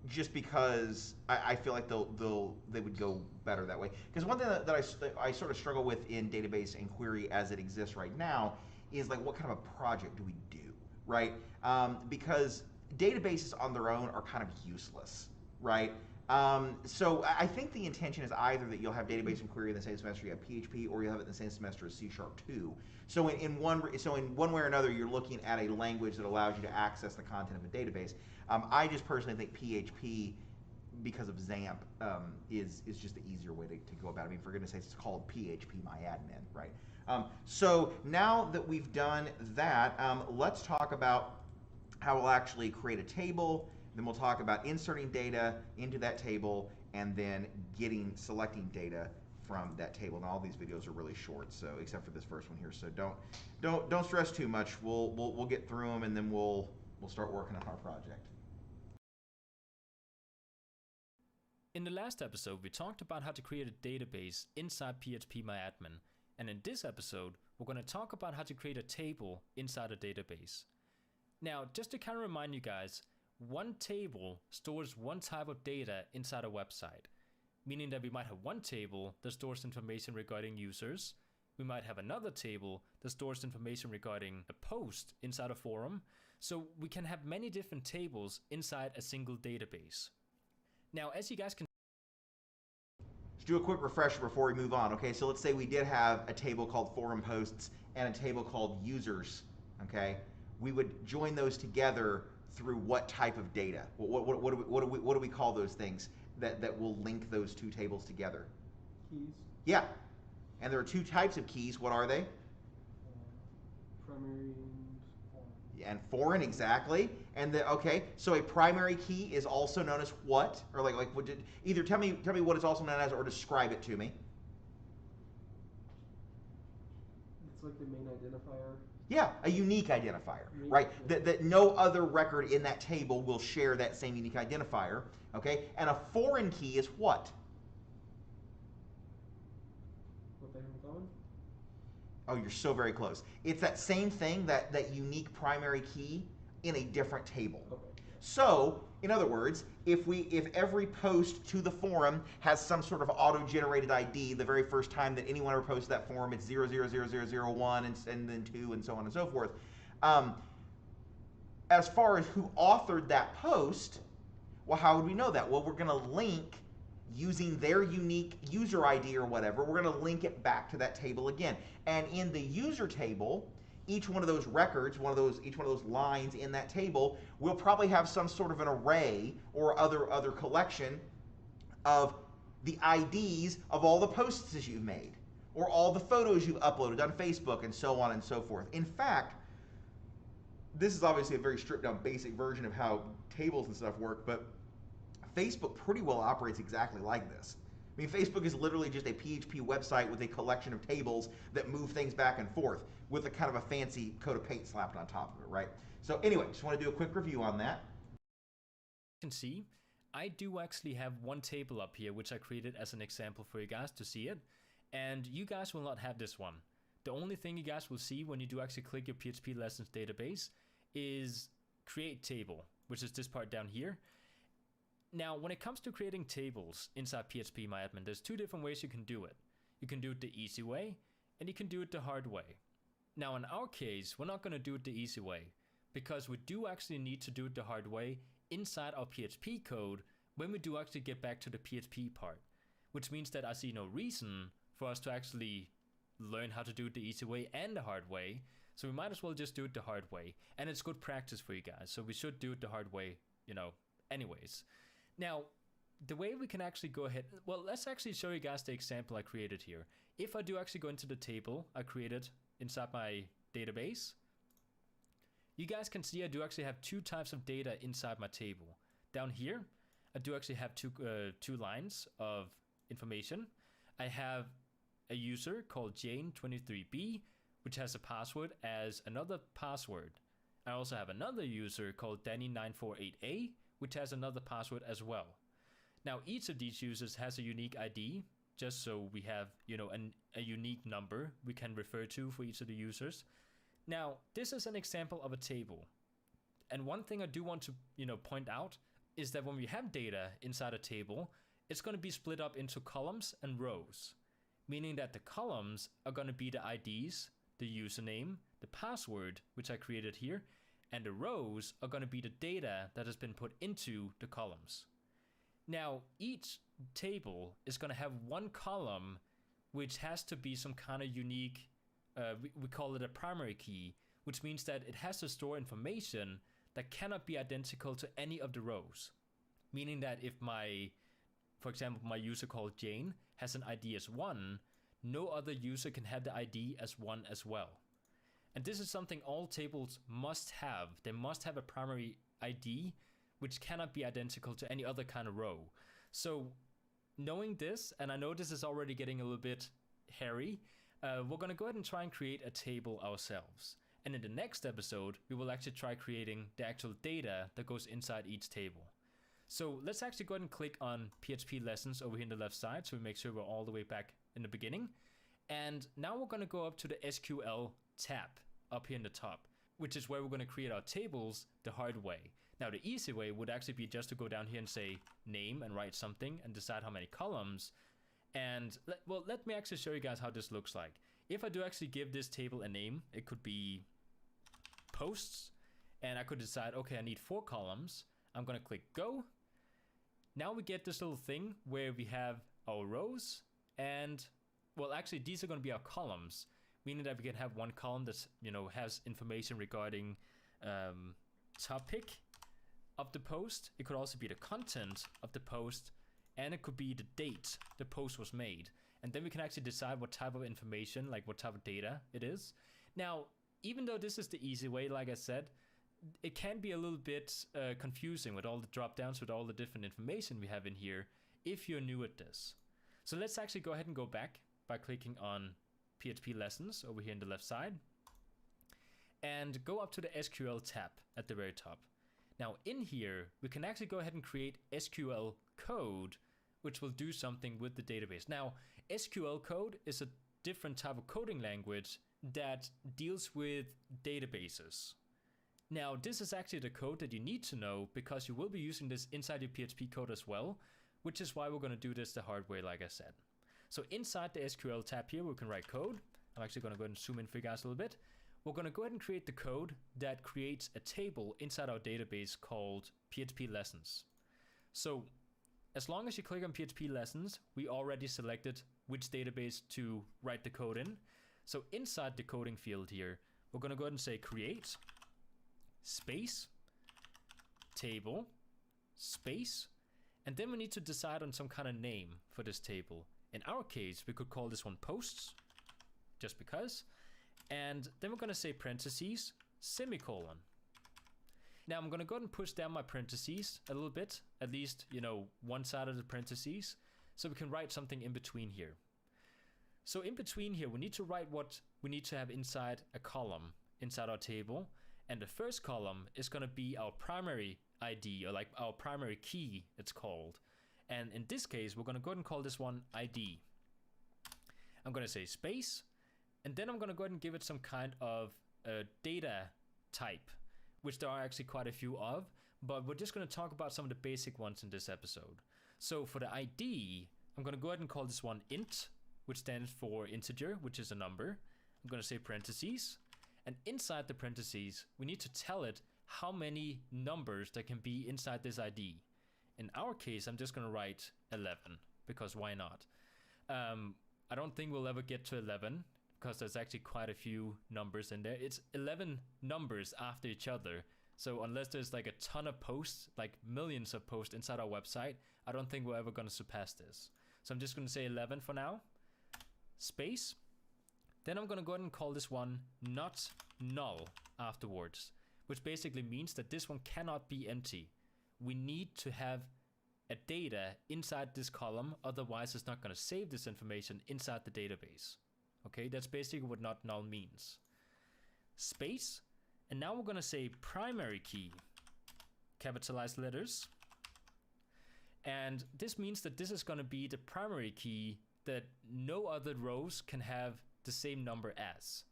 Just because I feel like they would go better that way. Because one thing that I sort of struggle with in database and query as it exists right now is like, what kind of a project do we do, right? Because databases on their own are kind of useless, right? So I think the intention is either that you'll have database and query in the same semester you have PHP, or you'll have it in the same semester as C#2. So in one way or another, you're looking at a language that allows you to access the content of a database. I just personally think PHP, because of XAMPP, is just the easier way to go about it. I mean, for goodness sakes, it's called PHP My Admin, right? So now that we've done that, let's talk about how we'll actually create a table. Then we'll talk about inserting data into that table, and then selecting data from that table. And all these videos are really short, so except for this first one here. So don't stress too much. We'll get through them, and then we'll start working on our project. In the last episode, we talked about how to create a database inside PHPMyAdmin, and in this episode, we're going to talk about how to create a table inside a database. Now, just to kind of remind you guys, one table stores one type of data inside a website, meaning that we might have one table that stores information regarding users, we might have another table that stores information regarding a post inside a forum, so we can have many different tables inside a single database. Now, as you guys can Let's do a quick refresher before we move on. Okay, so let's say we did have a table called forum posts and a table called users. Okay, we would join those together through what type of data? What do we call those things that will link those two tables together? Keys. Yeah, and there are two types of keys. What are they? Primary and foreign. And foreign, exactly. And okay, so a primary key is also known as what? Or either tell me what it's also known as, or describe it to me. It's like the main identifier. Yeah, a unique identifier, right? That no other record in that table will share that same unique identifier, okay? And a foreign key is what? What they have in common? Oh, you're so very close. It's that same thing, that unique primary key in a different table. Okay. So, in other words, if every post to the forum has some sort of auto-generated ID, the very first time that anyone ever posts that forum, it's 0000001 and then 2 and so on and so forth. As far as who authored that post, well, how would we know that? Well, we're going to link using their unique user ID or whatever. We're going to link it back to that table again. And in the user table, each one of those records, each one of those lines in that table will probably have some sort of an array or other collection of the IDs of all the posts that you've made, or all the photos you've uploaded on Facebook, and so on and so forth. In fact, this is obviously a very stripped down basic version of how tables and stuff work, but Facebook pretty well operates exactly like this. I mean, Facebook is literally just a PHP website with a collection of tables that move things back and forth with a kind of a fancy coat of paint slapped on top of it, right? So anyway, just want to do a quick review on that. can see, I do actually have one table up here which I created as an example for you guys to see it, and you guys will not have this one. The only thing you guys will see when you do actually click your PHP lessons database is create table, which is this part down here. Now, when it comes to creating tables inside PHPMyAdmin, there's two different ways you can do it. You can do it the easy way, and you can do it the hard way. Now, in our case, we're not going to do it the easy way, because we do actually need to do it the hard way inside our PHP code when we do actually get back to the PHP part, which means that I see no reason for us to actually learn how to do it the easy way and the hard way, so we might as well just do it the hard way, and it's good practice for you guys, so we should do it the hard way, anyways. Now, the way we can actually go ahead, well, let's actually show you guys the example I created here. If I do actually go into the table I created inside my database, you guys can see I do actually have two types of data inside my table. Down here, I do actually have two lines of information. I have a user called Jane23B, which has a password as another password. I also have another user called Danny948A, which has another password as well. Now, each of these users has a unique ID, just so we have, a unique number we can refer to for each of the users. Now, this is an example of a table. And one thing I do want to, point out is that when we have data inside a table, it's going to be split up into columns and rows, meaning that the columns are going to be the IDs, the username, the password, which I created here, and the rows are going to be the data that has been put into the columns. Now, each table is going to have one column which has to be some kind of unique, we call it a primary key, which means that it has to store information that cannot be identical to any of the rows. Meaning that if for example, my user called Jane has an ID as 1, no other user can have the ID as 1 as well. And this is something all tables must have. They must have a primary ID which cannot be identical to any other kind of row. So knowing this, and I know this is already getting a little bit hairy, we're going to go ahead and try and create a table ourselves. And in the next episode, we will actually try creating the actual data that goes inside each table. So let's actually go ahead and click on PHP lessons over here on the left side, so we make sure we're all the way back in the beginning. And now we're going to go up to the SQL tab up here in the top, which is where we're going to create our tables the hard way. Now the easy way would actually be just to go down here and say name and write something and decide how many columns. And let me actually show you guys how this looks like. If I do actually give this table a name, it could be posts, and I could decide, okay, I need 4 columns. I'm going to click go. Now we get this little thing where we have our rows, and well, actually these are going to be our columns, meaning that we can have one column that's, has information regarding topic of the post. It could also be the content of the post, and it could be the date the post was made. And then we can actually decide what type of information, like what type of data it is. Now, even though this is the easy way, like I said, it can be a little bit confusing with all the drop downs, with all the different information we have in here, if you're new at this. So let's actually go ahead and go back by clicking on PHP lessons over here on the left side, and go up to the SQL tab at the very top. Now in here, we can actually go ahead and create SQL code, which will do something with the database. Now, SQL code is a different type of coding language that deals with databases. Now, this is actually the code that you need to know, because you will be using this inside your PHP code as well, which is why we're going to do this the hard way, like I said. So inside the SQL tab here, we can write code. I'm actually going to go ahead and zoom in for you guys a little bit. We're going to go ahead and create the code that creates a table inside our database called PHP lessons. So as long as you click on PHP lessons, we already selected which database to write the code in. So inside the coding field here, we're going to go ahead and say create space table space, and then we need to decide on some kind of name for this table. In our case, we could call this one posts, just because. And then we're going to say parentheses, semicolon. Now I'm going to go ahead and push down my parentheses a little bit, at least, one side of the parentheses, so we can write something in between here. So in between here, we need to write what we need to have inside a column inside our table. And the first column is going to be our primary ID, or like our primary key, it's called. And in this case, we're going to go ahead and call this one ID. I'm going to say space, and then I'm going to go ahead and give it some kind of data type, which there are actually quite a few of, but we're just going to talk about some of the basic ones in this episode. So for the ID, I'm going to go ahead and call this one int, which stands for integer, which is a number. I'm going to say parentheses, and inside the parentheses, we need to tell it how many numbers there can be inside this ID. In our case, I'm just going to write 11, because why not? I don't think we'll ever get to 11, because there's actually quite a few numbers in there. It's 11 numbers after each other. So unless there's like a ton of posts, like millions of posts inside our website, I don't think we're ever going to surpass this. So I'm just going to say 11 for now. Space. Then I'm going to go ahead and call this one not null afterwards, which basically means that this one cannot be empty. We need to have a data inside this column, otherwise it's not going to save this information inside the database. Okay, that's basically what not null means. Space, and now we're going to say primary key, capitalized letters. And this means that this is going to be the primary key that no other rows can have the same number as.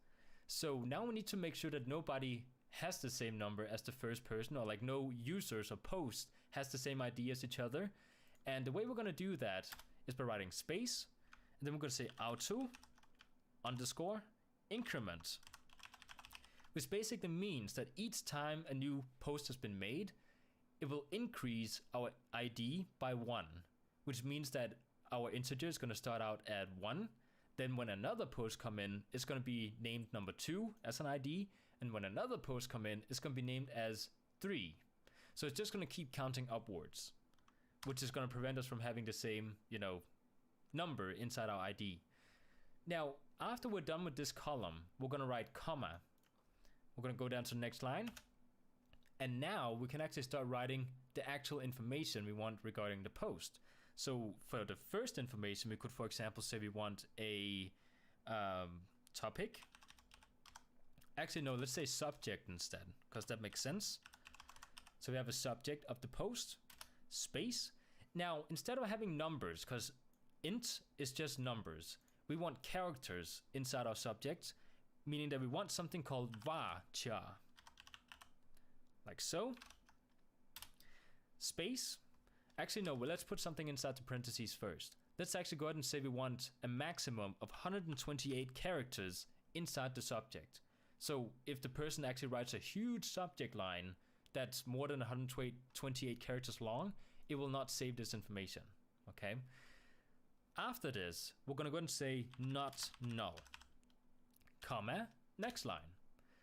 So now we need to make sure that nobody has the same number as the first person, or like no users or posts has the same ID as each other. And the way we're going to do that is by writing space, and then we're going to say auto underscore increment, which basically means that each time a new post has been made, it will increase our ID by 1, which means that our integer is going to start out at 1. Then when another post come in, it's going to be named number 2 as an ID. And when another post come in, it's going to be named as 3. So it's just going to keep counting upwards, which is going to prevent us from having the same, number inside our ID. Now, after we're done with this column, we're going to write comma. We're going to go down to the next line. And now we can actually start writing the actual information we want regarding the post. So for the first information, we could, for example, say we want a topic. Actually, no, let's say subject instead, because that makes sense. So we have a subject of the post, space. Now, instead of having numbers, because int is just numbers, we want characters inside our subject, meaning that we want something called varchar. Like so. Space. Actually, no, well, let's put something inside the parentheses first. Let's actually go ahead and say we want a maximum of 128 characters inside the subject. So if the person actually writes a huge subject line that's more than 128 characters long, it will not save this information, okay? After this, we're gonna go ahead and say not null, comma, next line.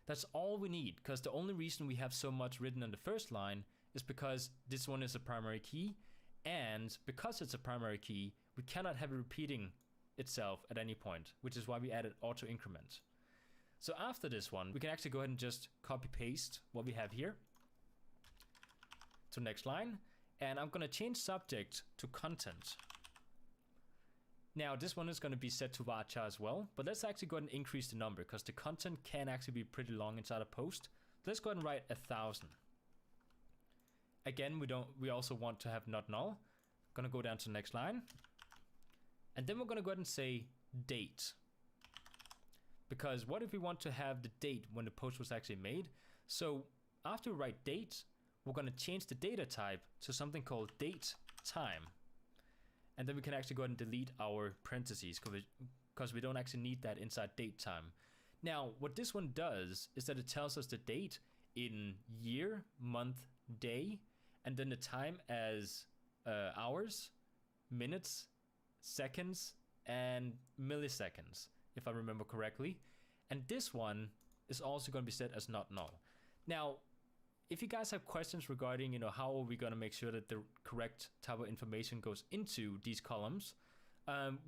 That's all we need, because the only reason we have so much written on the first line is because this one is a primary key, and because it's a primary key, we cannot have it repeating itself at any point, which is why we added auto increment. So after this one, we can actually go ahead and just copy paste what we have here to next line, and I'm gonna change subject to content. Now this one is going to be set to varchar as well, but let's actually go ahead and increase the number because the content can actually be pretty long inside a post. Let's go ahead and write 1,000. Again, we also want to have not null. Gonna go down to the next line. And then we're gonna go ahead and say date. Because what if we want to have the date when the post was actually made? So after we write date, we're gonna change the data type to something called date time. And then we can actually go ahead and delete our parentheses because we don't actually need that inside date time. Now, what this one does is that it tells us the date in year, month, day, and then the time as hours, minutes, seconds, and milliseconds, if I remember correctly. And this one is also going to be set as not null. Now, if you guys have questions regarding, how are we going to make sure that the correct type of information goes into these columns,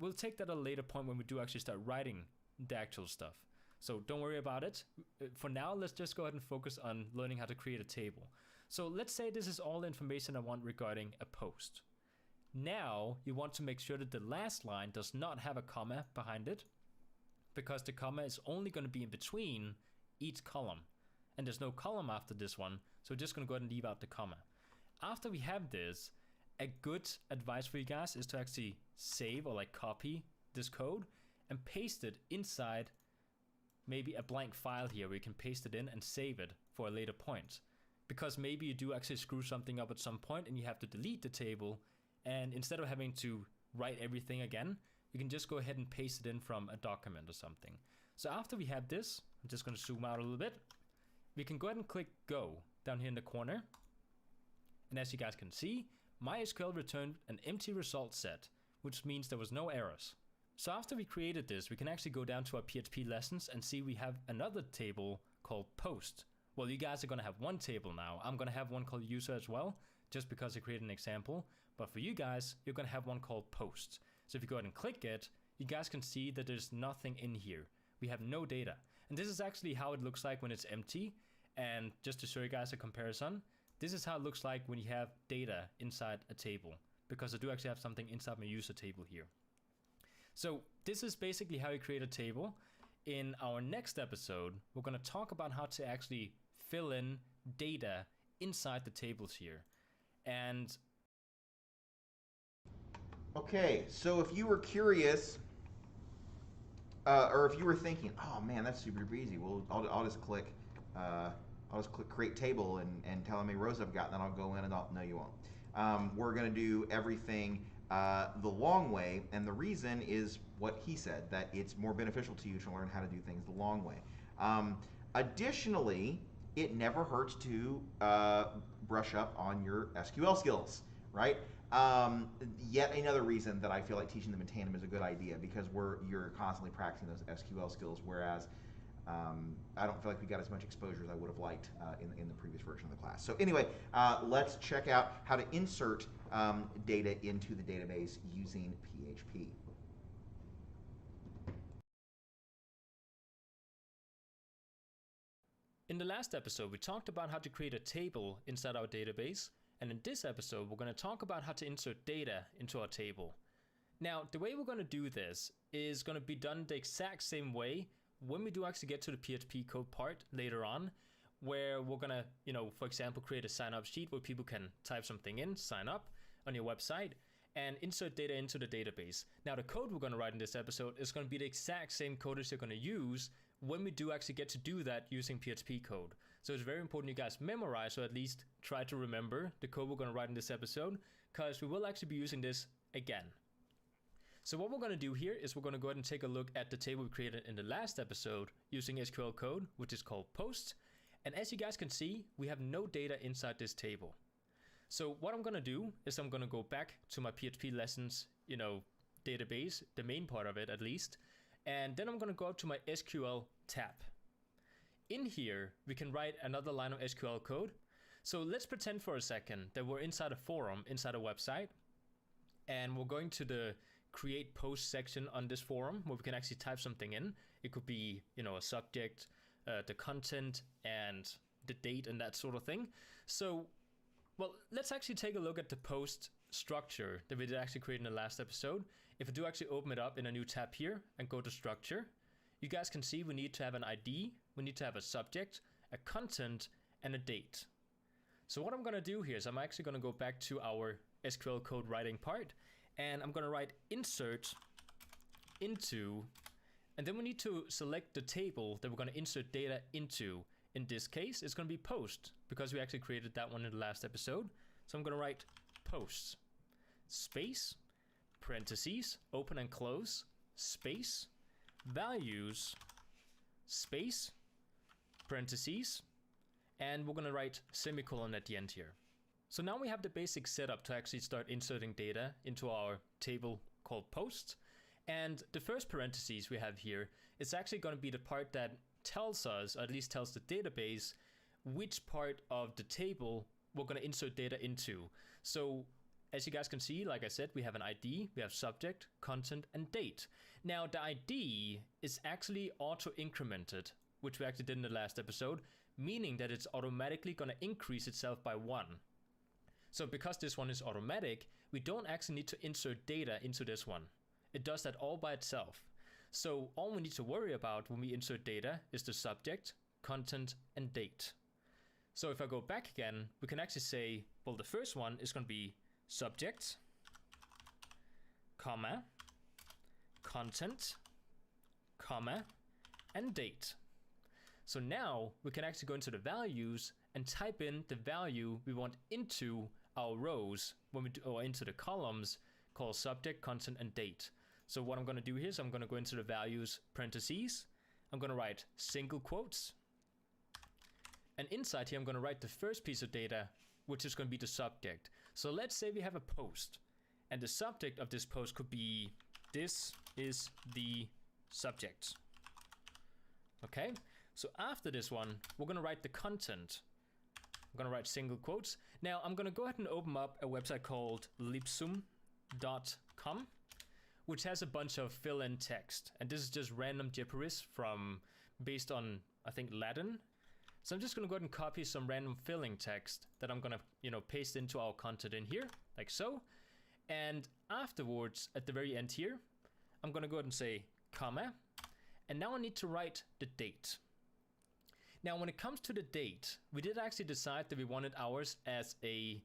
we'll take that at a later point when we do actually start writing the actual stuff. So don't worry about it. For now, let's just go ahead and focus on learning how to create a table. So let's say this is all the information I want regarding a post. Now you want to make sure that the last line does not have a comma behind it, because the comma is only going to be in between each column. And there's no column after this one, so we're just going to go ahead and leave out the comma. After we have this, a good advice for you guys is to actually save or copy this code and paste it inside maybe a blank file here where you can paste it in and save it for a later point. Because maybe you do actually screw something up at some point and you have to delete the table, and instead of having to write everything again, you can just go ahead and paste it in from a document or something. So after we have this, I'm just going to zoom out a little bit. We can go ahead and click go down here in the corner. And as you guys can see, MySQL returned an empty result set, which means there was no errors. So after we created this, we can actually go down to our PHP lessons and see we have another table called post. Well, you guys are going to have one table now. I'm going to have one called user as well, just because I created an example. But for you guys, you're going to have one called post. So if you go ahead and click it, you guys can see that there's nothing in here. We have no data. And this is actually how it looks like when it's empty. And just to show you guys a comparison, this is how it looks like when you have data inside a table, because I do actually have something inside my user table here. So this is basically how you create a table. In our next episode, we're going to talk about how to actually fill in data inside the tables here. And okay, so if you were curious, or if you were thinking, oh man, that's super easy, well, I'll just click create table and tell them how many rows I've got, and then I'll go in and no, you won't. We're going to do everything the long way, and the reason is what he said, that it's more beneficial to you to learn how to do things the long way. Additionally, it never hurts to brush up on your SQL skills, right? Yet another reason that I feel like teaching them in tandem is a good idea, because you're constantly practicing those SQL skills, whereas I don't feel like we got as much exposure as I would have liked in the previous version of the class. So anyway, let's check out how to insert data into the database using PHP. In the last episode, we talked about how to create a table inside our database, and in this episode, we're going to talk about how to insert data into our table. Now, the way we're going to do this is going to be done the exact same way when we do actually get to the PHP code part later on, where we're going to, for example, create a sign up sheet where people can type something in, sign up on your website, and insert data into the database. Now, the code we're going to write in this episode is going to be the exact same code as you're going to use when we do actually get to do that using PHP code. So it's very important you guys memorize, or at least try to remember the code we're going to write in this episode, because we will actually be using this again. So what we're going to do here is we're going to go ahead and take a look at the table we created in the last episode using SQL code, which is called post. And as you guys can see, we have no data inside this table. So what I'm going to do is I'm going to go back to my PHP lessons, database, the main part of it at least. And then I'm going to go up to my SQL tab. In here, we can write another line of SQL code. So let's pretend for a second that we're inside a forum, inside a website. And we're going to the create post section on this forum where we can actually type something in. It could be, a subject, the content, and the date, and that sort of thing. So, well, let's actually take a look at the post structure that we did actually create in the last episode. If I do actually open it up in a new tab here and go to structure, you guys can see we need to have an ID, we need to have a subject, a content, and a date. So what I'm going to do here is I'm actually going to go back to our SQL code writing part, and I'm going to write insert into, and then we need to select the table that we're going to insert data into. In this case, it's going to be post, because we actually created that one in the last episode. So I'm going to write post, space, parentheses, open and close, space, values, space, parentheses, and we're going to write semicolon at the end here. So now we have the basic setup to actually start inserting data into our table called post. And the first parentheses we have here is actually going to be the part that tells us, or at least tells the database, which part of the table we're going to insert data into. So as you guys can see, like I said, we have an ID, we have subject, content, and date. Now the ID is actually auto-incremented, which we actually did in the last episode, meaning that it's automatically going to increase itself by 1. So because this one is automatic, we don't actually need to insert data into this one. It does that all by itself. So all we need to worry about when we insert data is the subject, content, and date. So if I go back again, we can actually say, well, the first one is going to be subject, comma, content, comma, and date. So now we can actually go into the values and type in the value we want into our rows when we do, or into the columns called subject, content, and date. So what I'm going to do here is I'm going to go into the values parentheses. I'm going to write single quotes. And inside here, I'm going to write the first piece of data, which is going to be the subject. So let's say we have a post, and the subject of this post could be, this is the subject. Okay, so after this one, we're going to write the content. I'm going to write single quotes. Now I'm going to go ahead and open up a website called lipsum.com, which has a bunch of fill-in text. And this is just random gibberish based on, I think, Latin. So I'm just going to go ahead and copy some random filling text that I'm going to, paste into our content in here, like so. And afterwards, at the very end here, I'm going to go ahead and say comma. And now I need to write the date. Now, when it comes to the date, we did actually decide that we wanted ours as a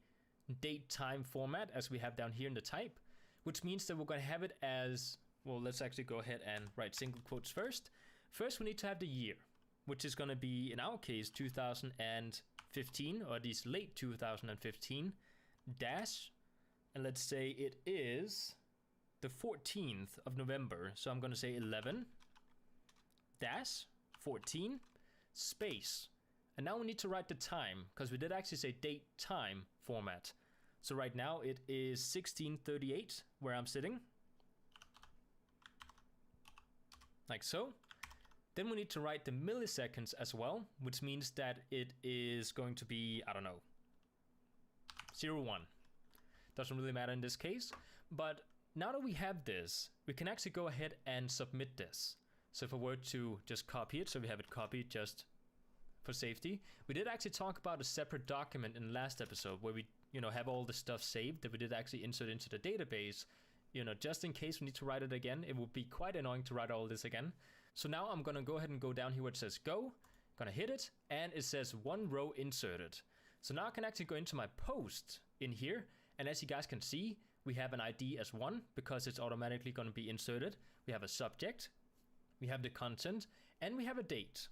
date time format, as we have down here in the type, which means that we're going to have it as, well, let's actually go ahead and write single quotes first. First, we need to have the year, which is going to be, in our case, 2015, or at least late 2015, dash, and let's say it is the 14th of November. So I'm going to say 11, dash, 14, space. And now we need to write the time, because we did actually say date time format. So right now it is 16:38 where I'm sitting. Like so. Then we need to write the milliseconds as well, which means that it is going to be, I don't know, 01. Doesn't really matter in this case. But now that we have this, we can actually go ahead and submit this. So if I were to just copy it, so we have it copied just for safety. We did actually talk about a separate document in the last episode where we, have all the stuff saved that we did actually insert into the database. Just in case we need to write it again, it would be quite annoying to write all this again. So now I'm gonna go ahead and go down here where it says go, gonna hit it, and it says 1 row inserted. So now I can actually go into my post in here, and as you guys can see, we have an ID as 1 because it's automatically gonna be inserted. We have a subject, we have the content, and we have a date.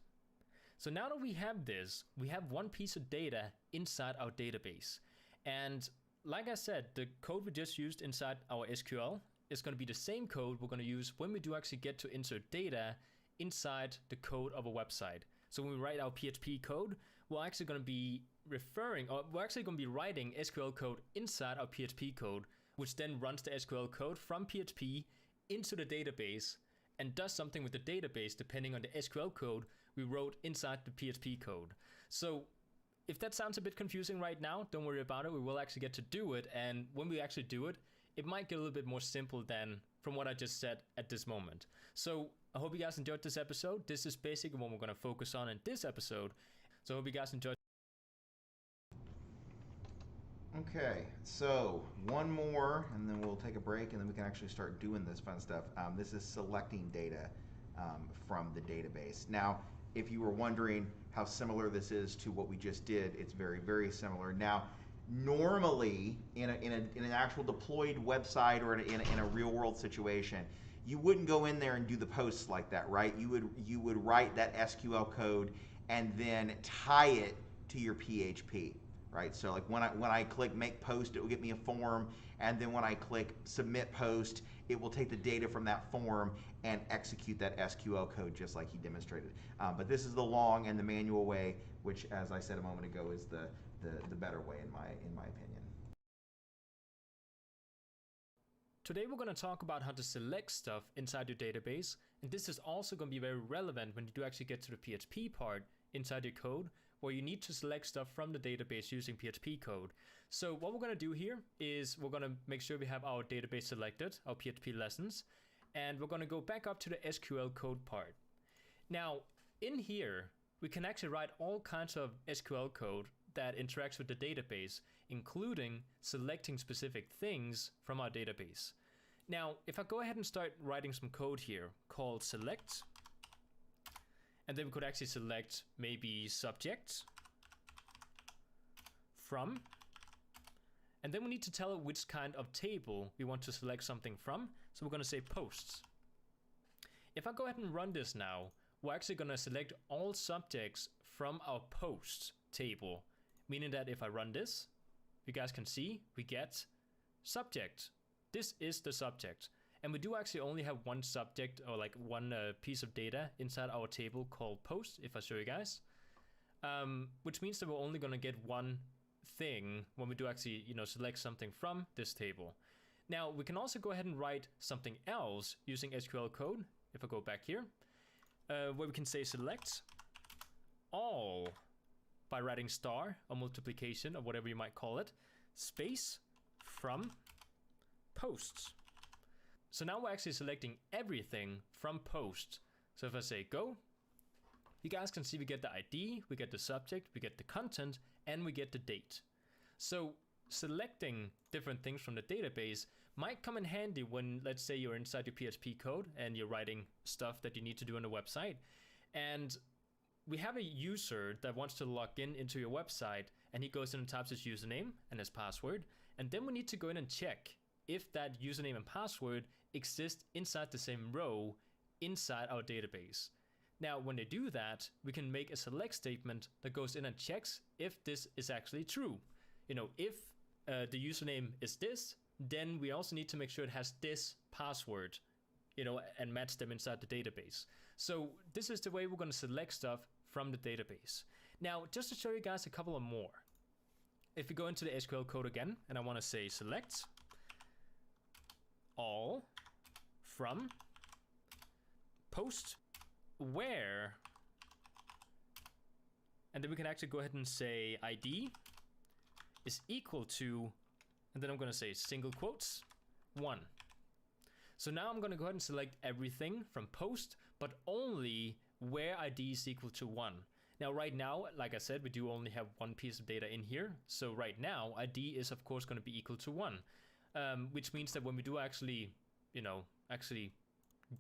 So now that we have this, we have one piece of data inside our database. And like I said, the code we just used inside our SQL is going to be the same code we're going to use when we do actually get to insert data inside the code of a website. So when we write our PHP code, we're actually going to be writing SQL code inside our PHP code, which then runs the SQL code from PHP into the database and does something with the database depending on the SQL code we wrote inside the PHP code. So if that sounds a bit confusing right now, don't worry about it. We will actually get to do it. And when we actually do it, it might get a little bit more simple than from what I just said at this moment. So I hope you guys enjoyed this episode. This is basically what we're going to focus on in this episode. So I hope you guys enjoyed. Okay, so one more, and then we'll take a break, and then we can actually start doing this fun stuff. This is selecting data from the database. Now, if you were wondering how similar this is to what we just did, it's very, very similar. Now, normally in an actual deployed website or in a real world situation, you wouldn't go in there and do the posts like that, right? You would write that SQL code and then tie it to your PHP, right? So like when I click make post, it will get me a form, and then when I click submit post, it will take the data from that form and execute that SQL code just like he demonstrated. But this is the long and the manual way, which, as I said a moment ago, is the better way in my opinion. Today we're going to talk about how to select stuff inside your database, and this is also going to be very relevant when you do actually get to the PHP part inside your code, where you need to select stuff from the database using PHP code. So what we're going to do here is we're going to make sure we have our database selected, our PHP lessons, and we're going to go back up to the SQL code part. Now, in here, we can actually write all kinds of SQL code that interacts with the database, including selecting specific things from our database. Now, if I go ahead and start writing some code here called select, and then we could actually select maybe subject from, and then we need to tell it which kind of table we want to select something from. So we're going to say posts. If I go ahead and run this now, we're actually going to select all subjects from our posts table, meaning that if I run this, you guys can see we get subject. This is the subject. And we do actually only have one subject, or like one piece of data inside our table called post, if I show you guys. Which means that we're only going to get one thing when we do actually, select something from this table. Now, we can also go ahead and write something else using SQL code. If I go back here, where we can say select all by writing star or multiplication or whatever you might call it, space from posts. So now we're actually selecting everything from post. So if I say go, you guys can see we get the ID, we get the subject, we get the content, and we get the date. So selecting different things from the database might come in handy when, let's say, you're inside your PHP code and you're writing stuff that you need to do on the website. And we have a user that wants to log in into your website, and he goes in and types his username and his password. And then we need to go in and check if that username and password exist inside the same row inside our database. Now, when they do that, we can make a select statement that goes in and checks if this is actually true. If the username is this, then we also need to make sure it has this password, and match them inside the database. So this is the way we're going to select stuff from the database. Now, just to show you guys a couple of more. If we go into the SQL code again, and I want to say select all from post where, and then we can actually go ahead and say ID is equal to, and then I'm going to say single quotes 1. So now I'm going to go ahead and select everything from post, but only where ID is equal to 1. Now right now, like I said, we do only have one piece of data in here. So right now, ID is of course going to be equal to 1, which means that when we do actually, actually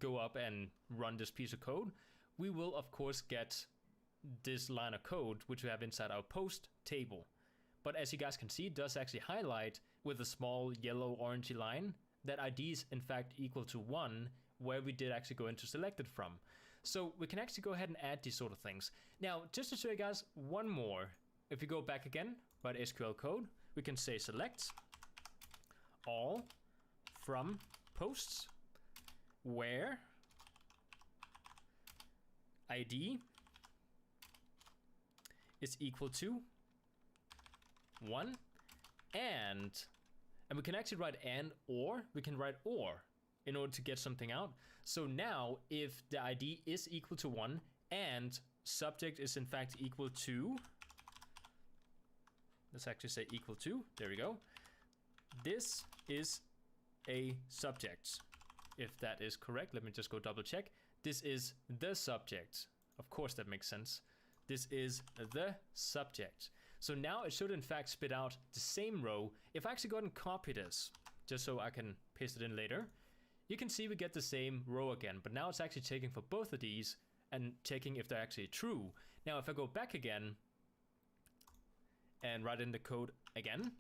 go up and run this piece of code, we will of course get this line of code which we have inside our post table. But as you guys can see, it does actually highlight with a small yellow orangey line that ID is in fact equal to 1 where we did actually go into selected from. So we can actually go ahead and add these sort of things. Now, just to show you guys one more, if we go back again, by the SQL code, we can say select all from posts where ID is equal to 1 and we can actually write and, or we can write or in order to get something out. So now if the ID is equal to 1 and subject is in fact equal to, let's actually say equal to, there we go. This is a subject. If that is correct, let me just go double check. This is the subject. Of course that makes sense. This is the subject. So now it should in fact spit out the same row. If I actually go ahead and copy this, just so I can paste it in later, you can see we get the same row again, but now it's actually checking for both of these and checking if they're actually true. Now if I go back again and write in the code again,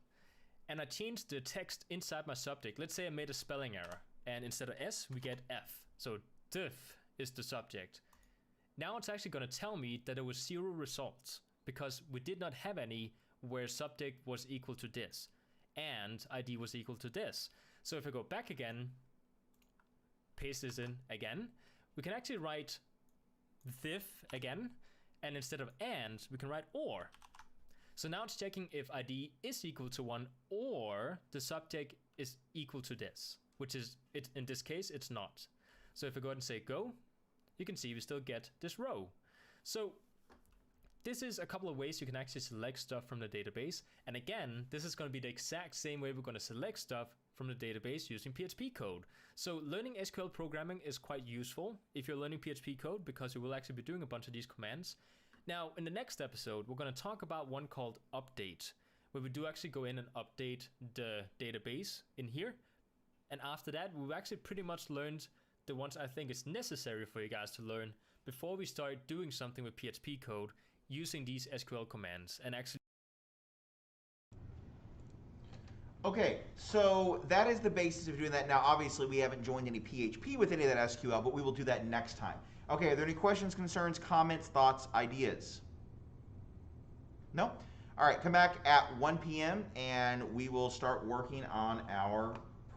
and I change the text inside my subject, let's say I made a spelling error, and instead of S, we get F. So diff is the subject. Now it's actually going to tell me that there was 0 results because we did not have any where subject was equal to this and ID was equal to this. So if I go back again, paste this in again, we can actually write diff again, and instead of and, we can write or. So now it's checking if ID is equal to 1 or the subject is equal to this, which is, in this case, it's not. So if I go ahead and say go, you can see we still get this row. So this is a couple of ways you can actually select stuff from the database. And again, this is going to be the exact same way we're going to select stuff from the database using PHP code. So learning SQL programming is quite useful if you're learning PHP code because you will actually be doing a bunch of these commands. Now, in the next episode, we're going to talk about one called update, where we do actually go in and update the database in here. And after that, we've actually pretty much learned the ones I think is necessary for you guys to learn before we start doing something with PHP code using these SQL commands and actually. Okay, so that is the basis of doing that. Now, obviously, we haven't joined any PHP with any of that SQL, but we will do that next time. Okay, are there any questions, concerns, comments, thoughts, ideas? No? All right, come back at 1 p.m. and we will start working on our